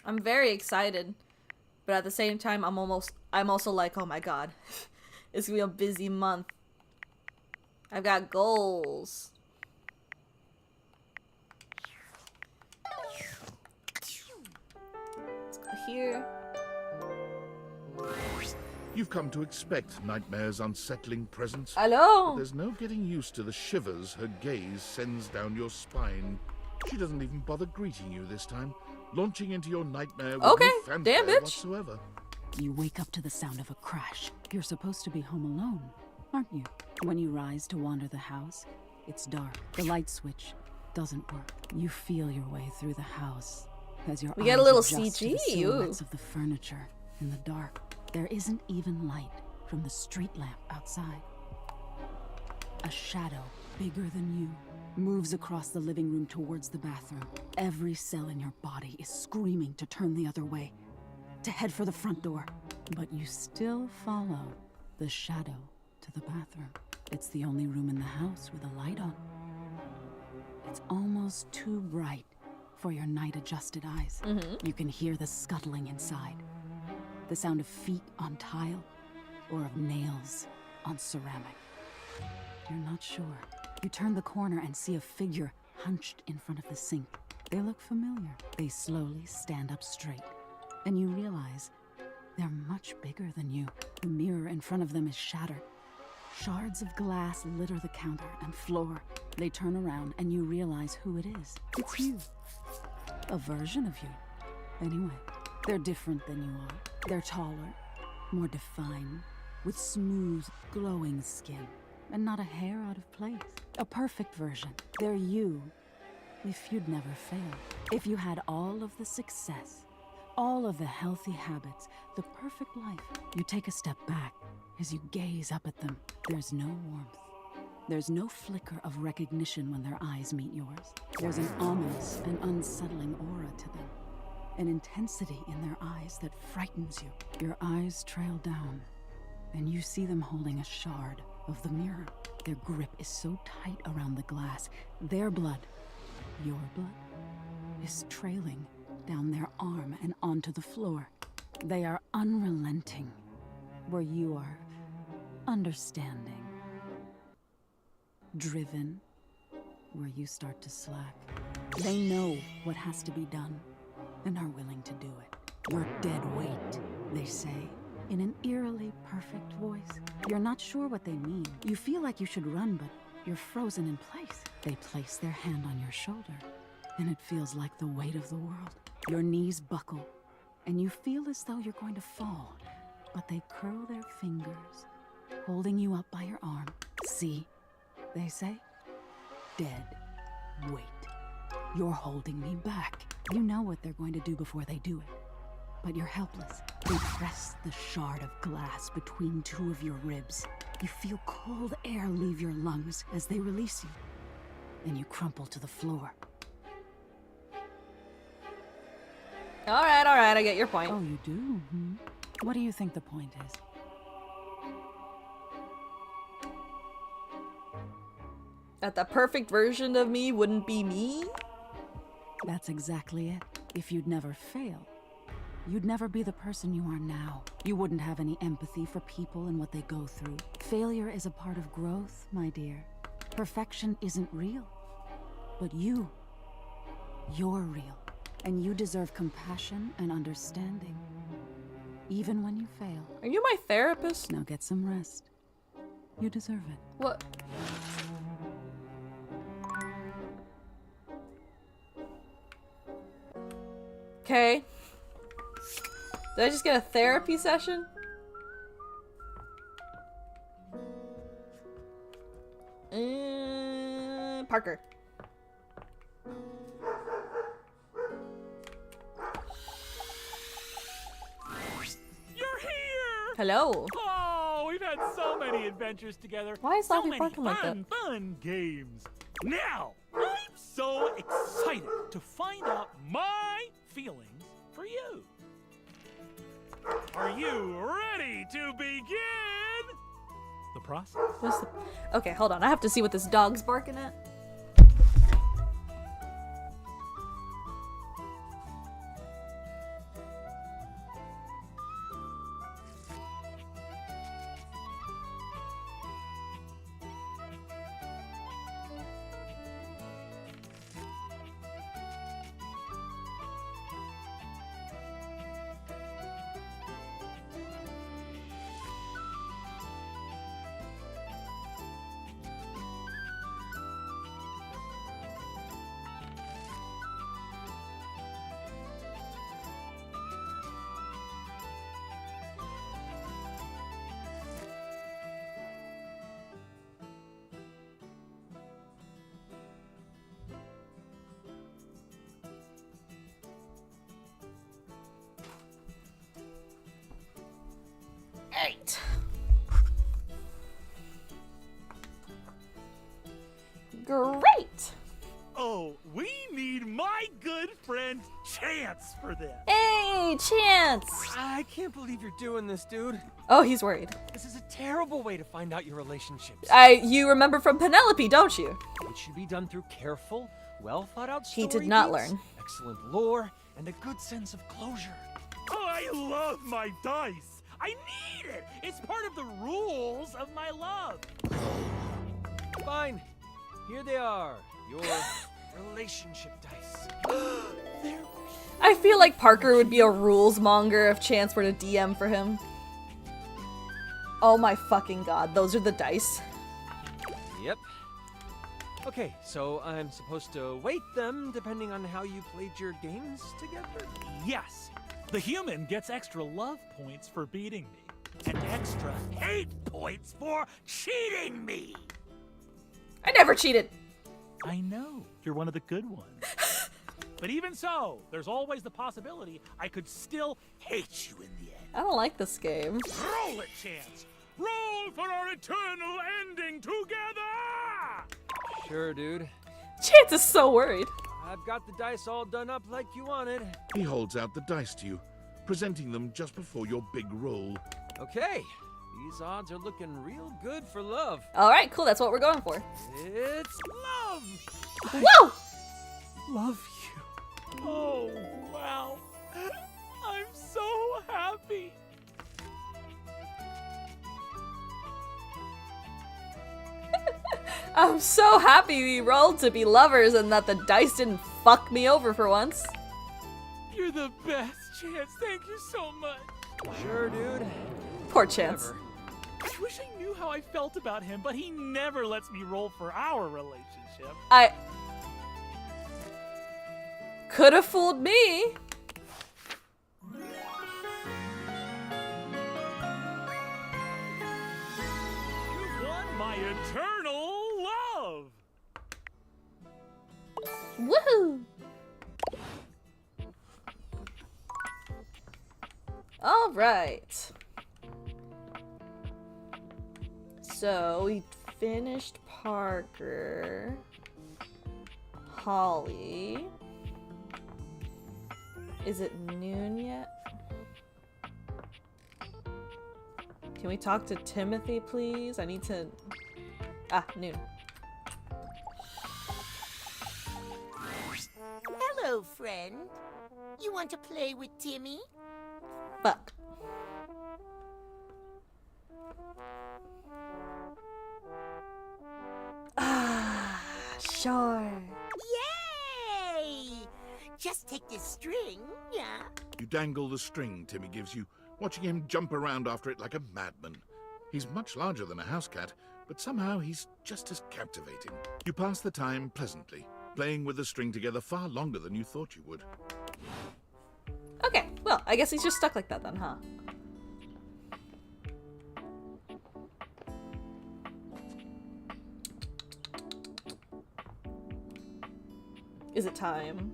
I'm very excited, but at the same time, I'm also like, oh my god, it's gonna be a busy month. I've got goals. Let's go here. You've come to expect Nightmare's unsettling presence. Hello? But there's no getting used to the shivers her gaze sends down your spine. She doesn't even bother greeting you this time, launching into your nightmare with no fanfare whatsoever. You wake up to the sound of a crash. You're supposed to be home alone, aren't you? When you rise to wander the house, it's dark. The light switch doesn't work. You feel your way through the house as your We eyes get a little adjust to CG. the silhouettes of the furniture in the dark. There isn't even light from the street lamp outside. A shadow bigger than you moves across the living room towards the bathroom. Every cell in your body is screaming to turn the other way, to head for the front door. But you still follow the shadow to the bathroom. It's the only room in the house with a light on. It's almost too bright for your night-adjusted eyes. You can hear the scuttling inside. The sound of feet on tile or of nails on ceramic. You're not sure. You turn the corner and see a figure hunched in front of the sink. They look familiar. They slowly stand up straight, and you realize they're much bigger than you. The mirror in front of them is shattered. Shards of glass litter the counter and floor. They turn around and you realize who it is. It's you. A version of you. Anyway, they're different than you are. They're taller, more defined, with smooth, glowing skin, and not a hair out of place. A perfect version. They're you, if you'd never failed. If you had all of the success, all of the healthy habits, the perfect life. You take a step back as you gaze up at them. There's no warmth. There's no flicker of recognition when their eyes meet yours. There's an ominous and unsettling aura to them. An intensity in their eyes that frightens you. Your eyes trail down, and you see them holding a shard of the mirror. Their grip is so tight around the glass, their blood, your blood, is trailing down their arm and onto the floor. They are unrelenting, where you are understanding. Driven, where you start to slack. They know what has to be done, and are willing to do it. You're dead weight, they say, in an eerily perfect voice. You're not sure what they mean. You feel like you should run, but you're frozen in place. They place their hand on your shoulder, and it feels like the weight of the world. Your knees buckle, and you feel as though you're going to fall, but they curl their fingers, holding you up by your arm. See, they say, dead weight. You're holding me back. You know what they're going to do before they do it, but you're helpless. They press the shard of glass between 2 of your ribs. You feel cold air leave your lungs as they release you, and you crumple to the floor. All right, I get your point. Oh, you do? What do you think the point is? That the perfect version of me wouldn't be me? That's exactly it. If you'd never fail, you'd never be the person you are now. You wouldn't have any empathy for people and what they go through. Failure is a part of growth, my dear. Perfection isn't real. But you're real. And you deserve compassion and understanding, even when you fail. Are you my therapist? Now get some rest. You deserve it. What? Okay. Did I just get a therapy session? Parker. You're here! Hello. Oh, we've had so many adventures together. Why is so Sloppy many barking like that? fun games. Now, I'm so excited to find out my feelings for you. you ready to begin the process? Okay, hold on. I have to see what this dog's barking at. Eight. Great. Oh, we need my good friend Chance for this. Hey, Chance. I can't believe you're doing this, dude. Oh, he's worried. This is a terrible way to find out your relationships. You remember from Penelope, don't you? It should be done through careful, well thought out He story did not beats, learn. excellent lore, and a good sense of closure. I love my dice. I need it. It's part of the rules of my love. Fine. Here they are. Your relationship dice. I feel like Parker would be a rules monger if Chance were to DM for him. Oh my fucking god, those are the dice. Yep. Okay, so I'm supposed to weight them depending on how you played your games together? Yes. The human gets extra love points for beating me, and extra hate points for cheating me. I never cheated. I know. You're one of the good ones. But even so, there's always the possibility I could still hate you in the end. I don't like this game. Roll it, Chance. Roll for our eternal ending together! Sure, dude. Chance is so worried. I've got the dice all done up like you wanted. He holds out the dice to you, presenting them just before your big roll. Okay, these odds are looking real good for love. Alright, cool, that's what we're going for. It's love! Whoa! Love you. Oh, wow. I'm so happy. I'm so happy we rolled to be lovers and that the dice didn't fuck me over for once. You're the best, Chance. Thank you so much. Sure, dude. Poor Chance. Whatever. I wish I knew how I felt about him, but he never lets me roll for our relationship. I could have fooled me. You won my eternal love. Woohoo! All right. So we finished Parker, Holly. Is it noon yet? Can we talk to Timothy, please? I need to... Ah, noon. Hello, friend. You want to play with Timmy? Fuck. Ah, sure. Yay! Just take this string, yeah? You dangle the string Timmy gives you, watching him jump around after it like a madman. He's much larger than a house cat, but somehow he's just as captivating. You pass the time pleasantly, playing with the string together far longer than you thought you would. Okay, well, I guess he's just stuck like that then, huh? Is it time?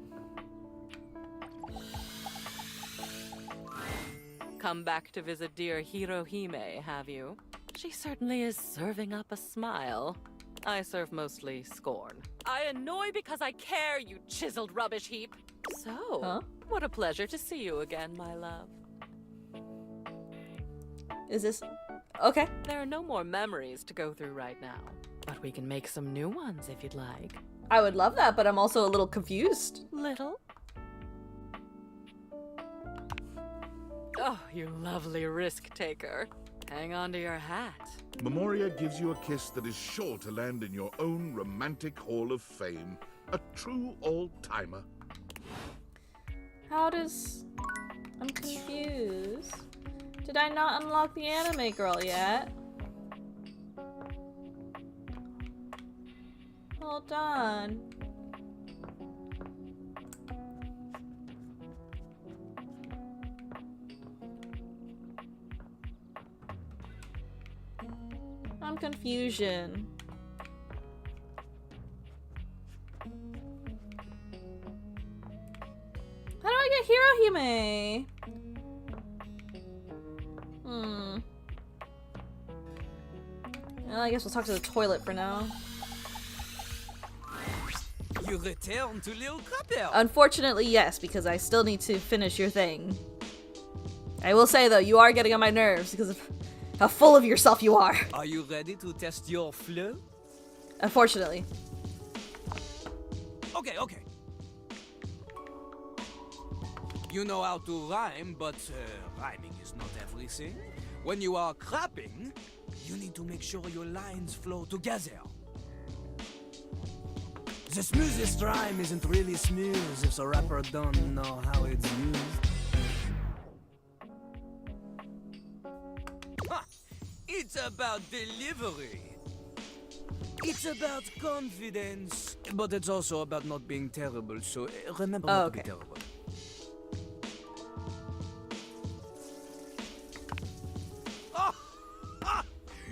Come back to visit dear Hirohime, have you? She certainly is serving up a smile. I serve mostly scorn. I annoy because I care, you chiseled rubbish heap. So, what a pleasure to see you again, my love. Is this... Okay. There are no more memories to go through right now, but we can make some new ones if you'd like. I would love that, but I'm also a little confused. Little? Oh, you lovely risk taker. Hang on to your hat. Memoria gives you a kiss that is sure to land in your own romantic hall of fame. A true all-timer. How does... I'm confused. Did I not unlock the anime girl yet? Hold on. I'm confusion. How do I get Hirohime? Well, I guess we'll talk to the toilet for now. You return to Little Crapper. Unfortunately, yes, because I still need to finish your thing. I will say, though, you are getting on my nerves because of how full of yourself you are. Are you ready to test your flow? Unfortunately. Okay. You know how to rhyme, but rhyming is not everything. When you are crapping, you need to make sure your lines flow together. The smoothest rhyme isn't really smooth if the rapper don't know how it's used. Ha! It's about delivery. It's about confidence. But it's also about not being terrible, so remember not to be terrible.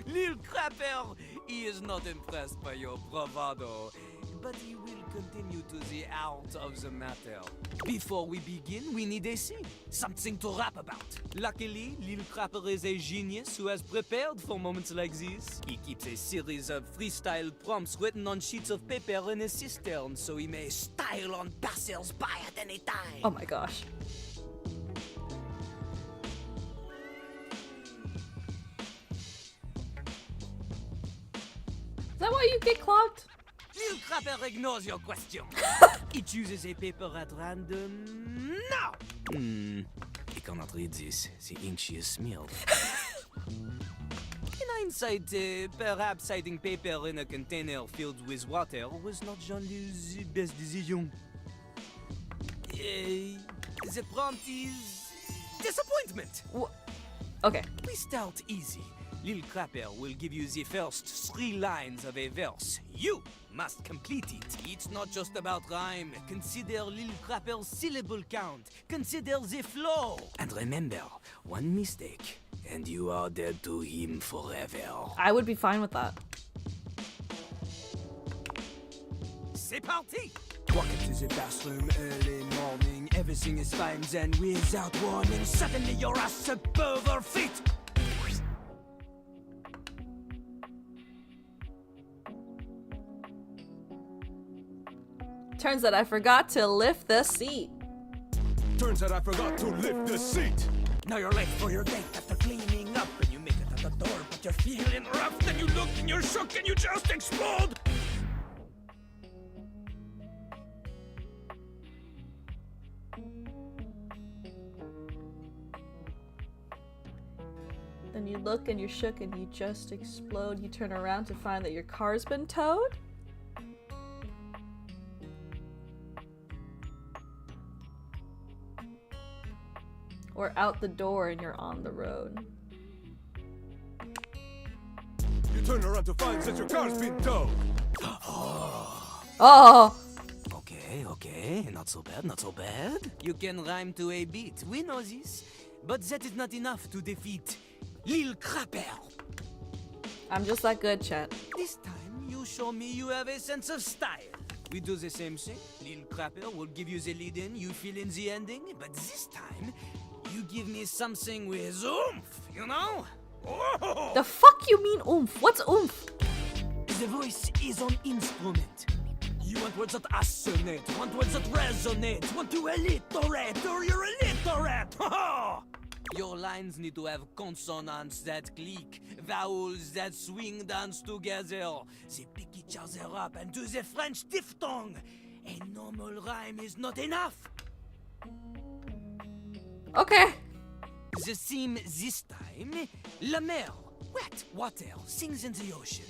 Lil Crapper, he is not impressed by your bravado, but he will continue to the art of the matter. Before we begin, we need a scene, something to rap about. Luckily, Lil Crapper is a genius who has prepared for moments like this. He keeps a series of freestyle prompts written on sheets of paper in a cistern, so he may style on passers-by at any time. Oh my gosh. Is that why you get clogged? Lil Crapper ignores your question. He chooses a paper at random now. He cannot read this. The ink she has smeared. In hindsight, perhaps hiding paper in a container filled with water was not Jean-Louis' best decision. The prompt is disappointment. Okay. We start easy. Lil Crapper will give you the first 3 lines of a verse. You must complete it. It's not just about rhyme. Consider Lil Crapper's syllable count. Consider the flow. And remember, one mistake, and you are dead to him forever. I would be fine with that. C'est parti! Walk into the bathroom early morning. Everything is fine, then without warning, suddenly your ass above her feet. Turns out I forgot to lift the seat. Turns out I forgot to lift the seat. Now you're late for your date after cleaning up, and you make it at the door, but you're feeling rough. Then you look and you're shook and you just explode. Then you look and you're shook and you just explode. You turn around to find that your car's been towed? Or out the door and you're on the road. You turn around to find that your car's been towed. Oh! Okay, not so bad. You can rhyme to a beat, we know this. But that is not enough to defeat Lil Crapper. I'm just that good, chat. This time, you show me you have a sense of style. We do the same thing. Lil Crapper will give you the lead in, you fill in the ending. But this time, you give me something with oomph, you know? Oh! The fuck you mean oomph? What's oomph? The voice is an instrument. You want words that assonate, want words that resonate, want to alliterate, or you're illiterate! Ha-ha! Your lines need to have consonants that click, vowels that swing dance together. They pick each other up and do the French diphthong. A normal rhyme is not enough. Okay. The theme this time, La Mer, wet water, sings in the ocean.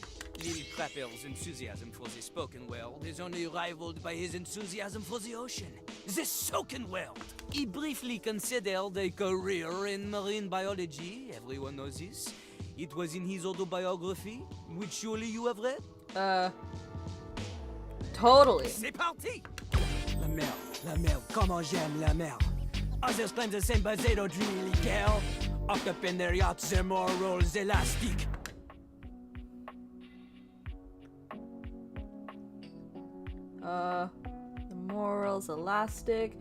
Lil Crapper's enthusiasm for the spoken world is only rivaled by his enthusiasm for the ocean, the soaking world. He briefly considered a career in marine biology, everyone knows this. It was in his autobiography, which surely you have read? Totally. C'est parti! La mer, comment j'aime la mer. Others claim the same, but they don't really care. Up in their yachts, their morals elastic. The morals elastic.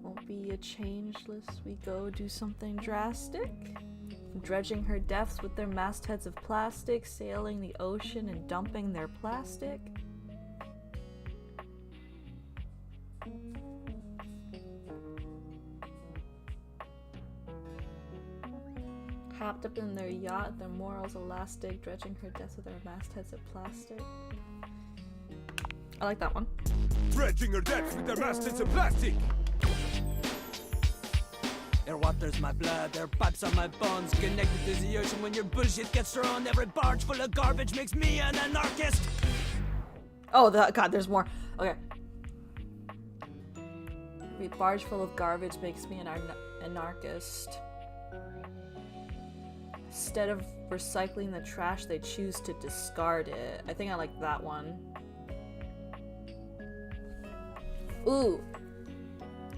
Won't be a changeless. We go do something drastic. Dredging her depths with their mastheads of plastic, sailing the ocean and dumping their plastic. Hopped up in their yacht, their morals elastic, dredging her depths with their mastheads of plastic. I like that one. Dredging her depths with their mastheads of plastic. Their water's my blood, their pipes are my bones. Connected to the ocean when your bullshit gets thrown. Every barge full of garbage makes me an anarchist. Oh, God, there's more. Okay. Every barge full of garbage makes me an anarchist. Instead of recycling the trash, they choose to discard it. I think I like that one. Ooh.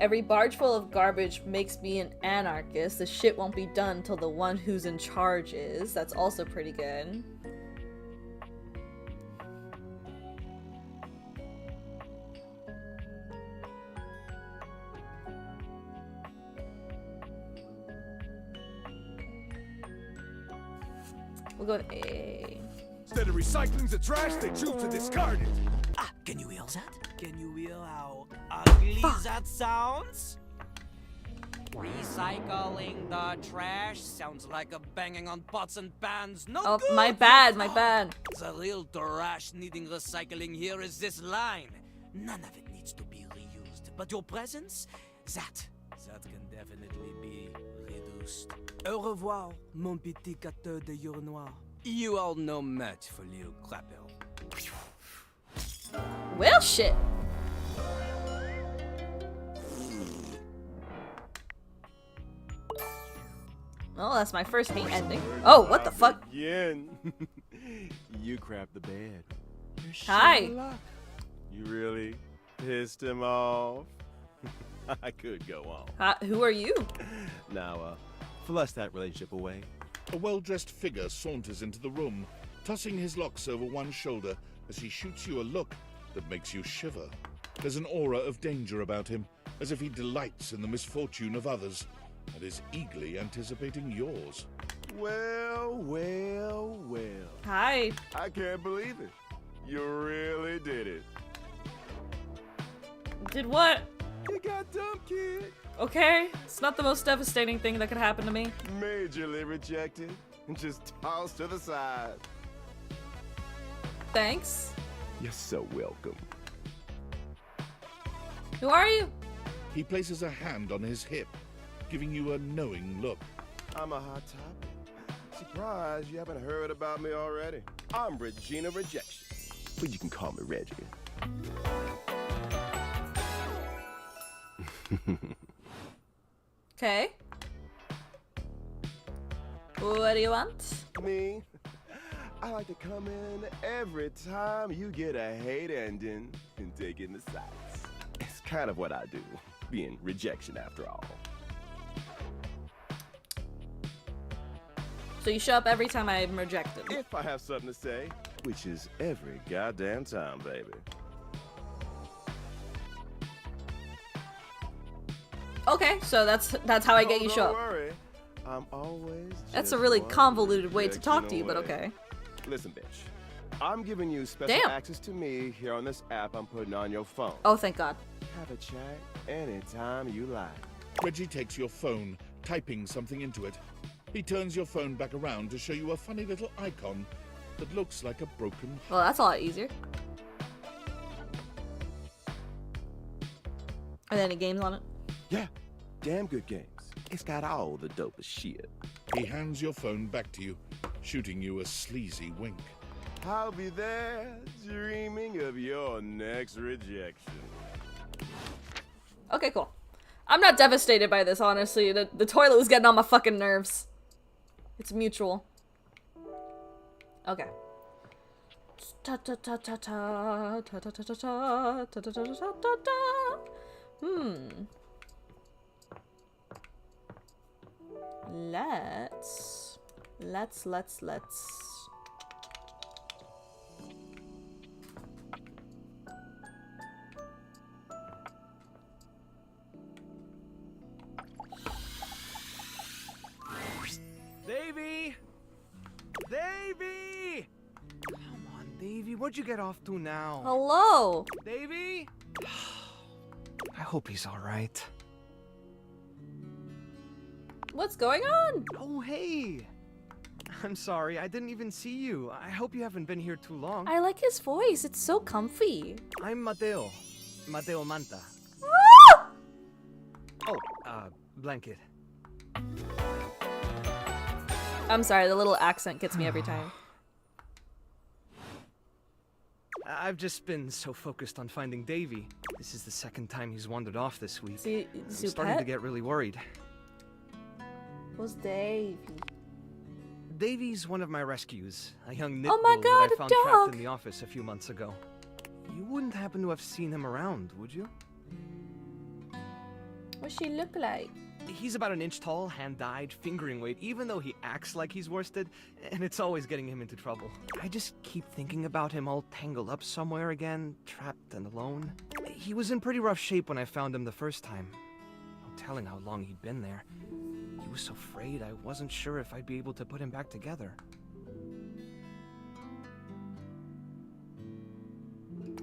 Every barge full of garbage makes me an anarchist. The shit won't be done till the one who's in charge is. That's also pretty good. We'll go with A. Instead of recycling the trash, they choose to discard it. Ah, can you hear that? Can you hear how ugly that sounds? Recycling the trash sounds like a banging on pots and pans. No Oh, good. my bad, my bad. The real trash needing recycling here is this line. None of it needs to be reused, but your presence, that can definitely be reduced. Au revoir, mon petit gâteau de jour noir. You are no match for Lil Crapper. Well, shit. Well, that's my first hate ending. Oh, what the fuck? Again. You crapped the bed. Hi. You really pissed him off? I could go on. Who are you? Now, flush that relationship away. A well-dressed figure saunters into the room, tossing his locks over one shoulder as he shoots you a look that makes you shiver. There's an aura of danger about him, as if he delights in the misfortune of others, and is eagerly anticipating yours. Well, well, well. Hi. I can't believe it. You really did it. Did what? You got dumped, kid. Okay, it's not the most devastating thing that could happen to me. Majorly rejected and just tossed to the side. Thanks. You're so welcome. Who are you? He places a hand on his hip, giving you a knowing look. I'm a hot topic. Surprised you haven't heard about me already. I'm Regina Rejection, but you can call me Reggie. Okay. What do you want? Me? I like to come in every time you get a hate ending and take in the sights. It's kind of what I do, being rejection after all. So you show up every time I'm rejected. If I have something to say, which is every goddamn time, baby. Okay, so that's how I get you show up. Don't worry. I'm always That's a just really one convoluted way to talk to you, rejection but away. okay. Listen, bitch. I'm giving you special Damn. access to me here on this app I'm putting on your phone. Oh, thank God. Have a chat anytime you like. Reggie takes your phone, typing something into it. He turns your phone back around to show you a funny little icon that looks like a broken Well, that's a lot easier. Are there any games on it? Yeah, damn good games. It's got all the dopest shit. He hands your phone back to you, shooting you a sleazy wink. I'll be there dreaming of your next rejection. Okay, cool. I'm not devastated by this, honestly. The toilet was getting on my fucking nerves. It's mutual. Okay. Let's. Davy! Davy! Come on, Davy, where'd you get off to now? Hello! Davy? I hope he's alright. What's going on? Oh, hey! I'm sorry, I didn't even see you. I hope you haven't been here too long. I like his voice. It's so comfy. I'm Mateo. Mateo Manta. Ah! Oh, blanket. I'm sorry, the little accent gets me every time. I've just been so focused on finding Davy. This is the second time he's wandered off this week. See, I'm starting to get really worried. Who's Davy? Davy's one of my rescues, a young Oh my nitbull God, that I a found dog! trapped in the office a few months ago. You wouldn't happen to have seen him around, would you? What's she look like? He's about 1 inch tall, hand-dyed, fingering weight, even though he acts like he's worsted, and it's always getting him into trouble. I just keep thinking about him all tangled up somewhere again, trapped and alone. He was in pretty rough shape when I found him the first time. No telling how long he'd been there. He was so frayed I wasn't sure if I'd be able to put him back together.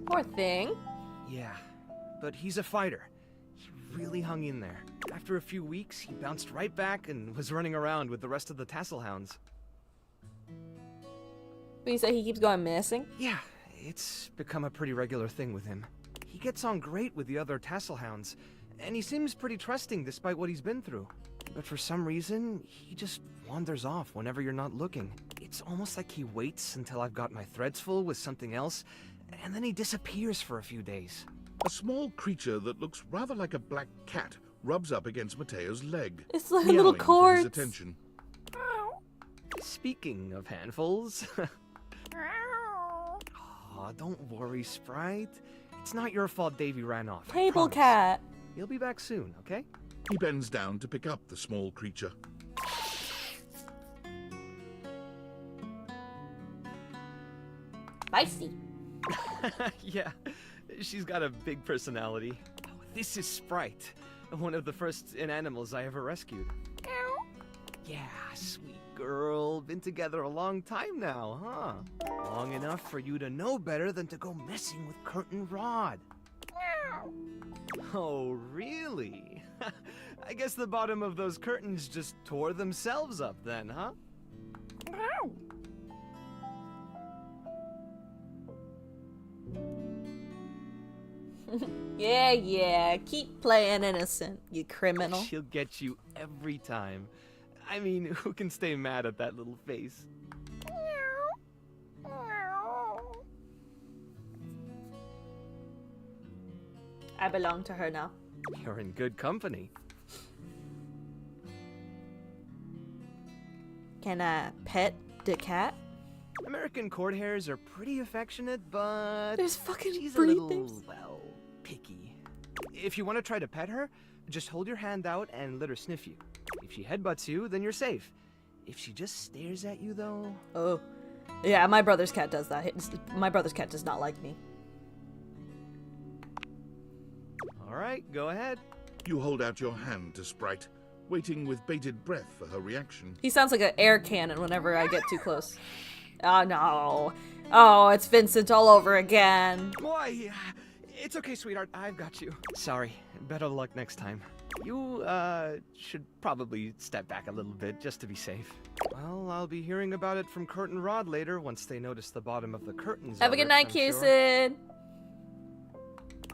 Poor thing. Yeah, but he's a fighter. He really hung in there. After a few weeks, he bounced right back and was running around with the rest of the tassel hounds. But you say he keeps going missing? Yeah, it's become a pretty regular thing with him. He gets on great with the other tassel hounds, and he seems pretty trusting despite what he's been through. But for some reason, he just wanders off whenever you're not looking. It's almost like he waits until I've got my threads full with something else, and then he disappears for a few days. A small creature that looks rather like a black cat rubs up against Mateo's leg. It's like a little meowing for corpse. his attention. Speaking of handfuls... Aw, don't worry, Sprite. It's not your fault Davy ran off. I Table promise. cat. He'll be back soon, okay? He bends down to pick up the small creature. Spicy. Yeah, she's got a big personality. Oh, this is Sprite, one of the first inanimals I ever rescued. Yeah, sweet girl. Been together a long time now, huh? Long enough for you to know better than to go messing with Curtin Rod. Oh, really? I guess the bottom of those curtains just tore themselves up then, huh? Yeah. Keep playing innocent, you criminal. She'll get you every time. I mean, who can stay mad at that little face? I belong to her now. You're in good company. Can I pet the cat? American court hares are pretty affectionate, but There's fucking she's a breeders. little, well, picky. If you want to try to pet her, just hold your hand out and let her sniff you. If she headbutts you, then you're safe. If she just stares at you, though... Oh. Yeah, my brother's cat does that. My brother's cat does not like me. All right, go ahead. You hold out your hand to Sprite, waiting with bated breath for her reaction. He sounds like an air cannon whenever I get too close. Oh, no. Oh, it's Vincent all over again. Why? It's okay, sweetheart. I've got you. Sorry. Better luck next time. You, should probably step back a little bit just to be safe. Well, I'll be hearing about it from Kurt and Rod later once they notice the bottom of the curtains. Have a good night, Kusin.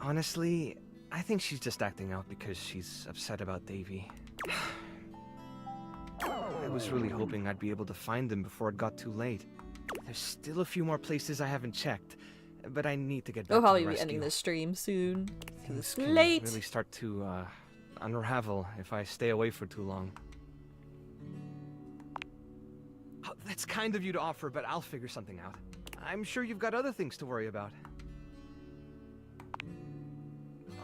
Honestly, I think she's just acting out because she's upset about Davy. I was really hoping I'd be able to find them before it got too late. There's still a few more places I haven't checked, but I need to get back We'll to probably the be rescue. ending this stream soon. It's Can late. really start to unravel if I stay away for too long. Oh, that's kind of you to offer, but I'll figure something out. I'm sure you've got other things to worry about.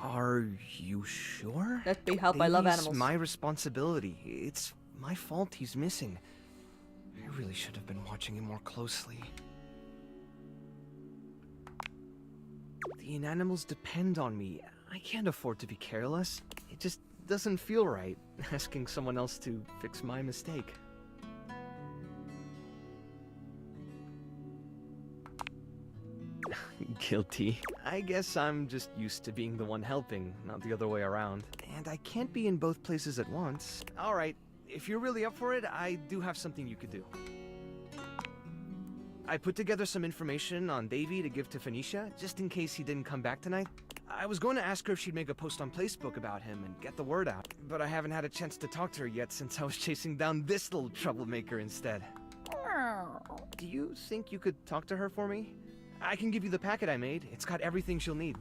Are you sure? Let's be helped. I love Davy's animals. my responsibility. It's my fault he's missing. I really should have been watching him more closely. The inanimals depend on me. I can't afford to be careless. It just doesn't feel right, asking someone else to fix my mistake. Guilty. I guess I'm just used to being the one helping, not the other way around. And I can't be in both places at once. Alright, if you're really up for it, I do have something you could do. I put together some information on Davy to give to Phoenicia, just in case he didn't come back tonight. I was going to ask her if she'd make a post on Facebook about him and get the word out, but I haven't had a chance to talk to her yet since I was chasing down this little troublemaker instead. Do you think you could talk to her for me? I can give you the packet I made. It's got everything she'll need.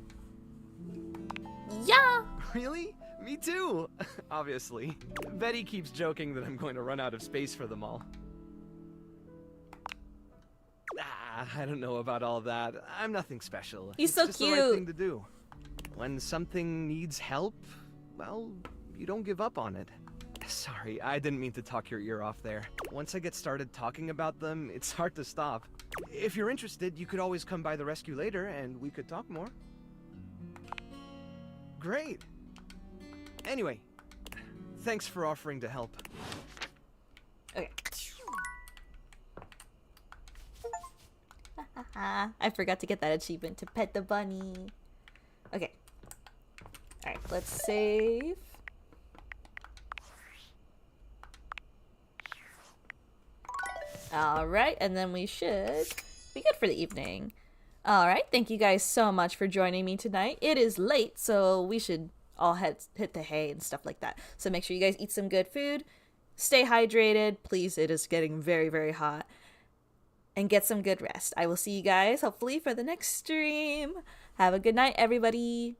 Yeah! Really? Me too! Obviously. Betty keeps joking that I'm going to run out of space for them all. I don't know about all that. I'm nothing special. He's It's so just the cute. right thing to do. When something needs help, well, you don't give up on it. Sorry, I didn't mean to talk your ear off there. Once I get started talking about them, it's hard to stop. If you're interested, you could always come by the rescue later and we could talk more. Great. Anyway, thanks for offering to help. Okay. I forgot to get that achievement to pet the bunny. Okay. Alright, let's save. Alright, and then we should be good for the evening. Alright, thank you guys so much for joining me tonight. It is late, so we should all hit the hay and stuff like that. So make sure you guys eat some good food. Stay hydrated. Please, it is getting very, very hot. And get some good rest. I will see you guys, hopefully, for the next stream. Have a good night, everybody.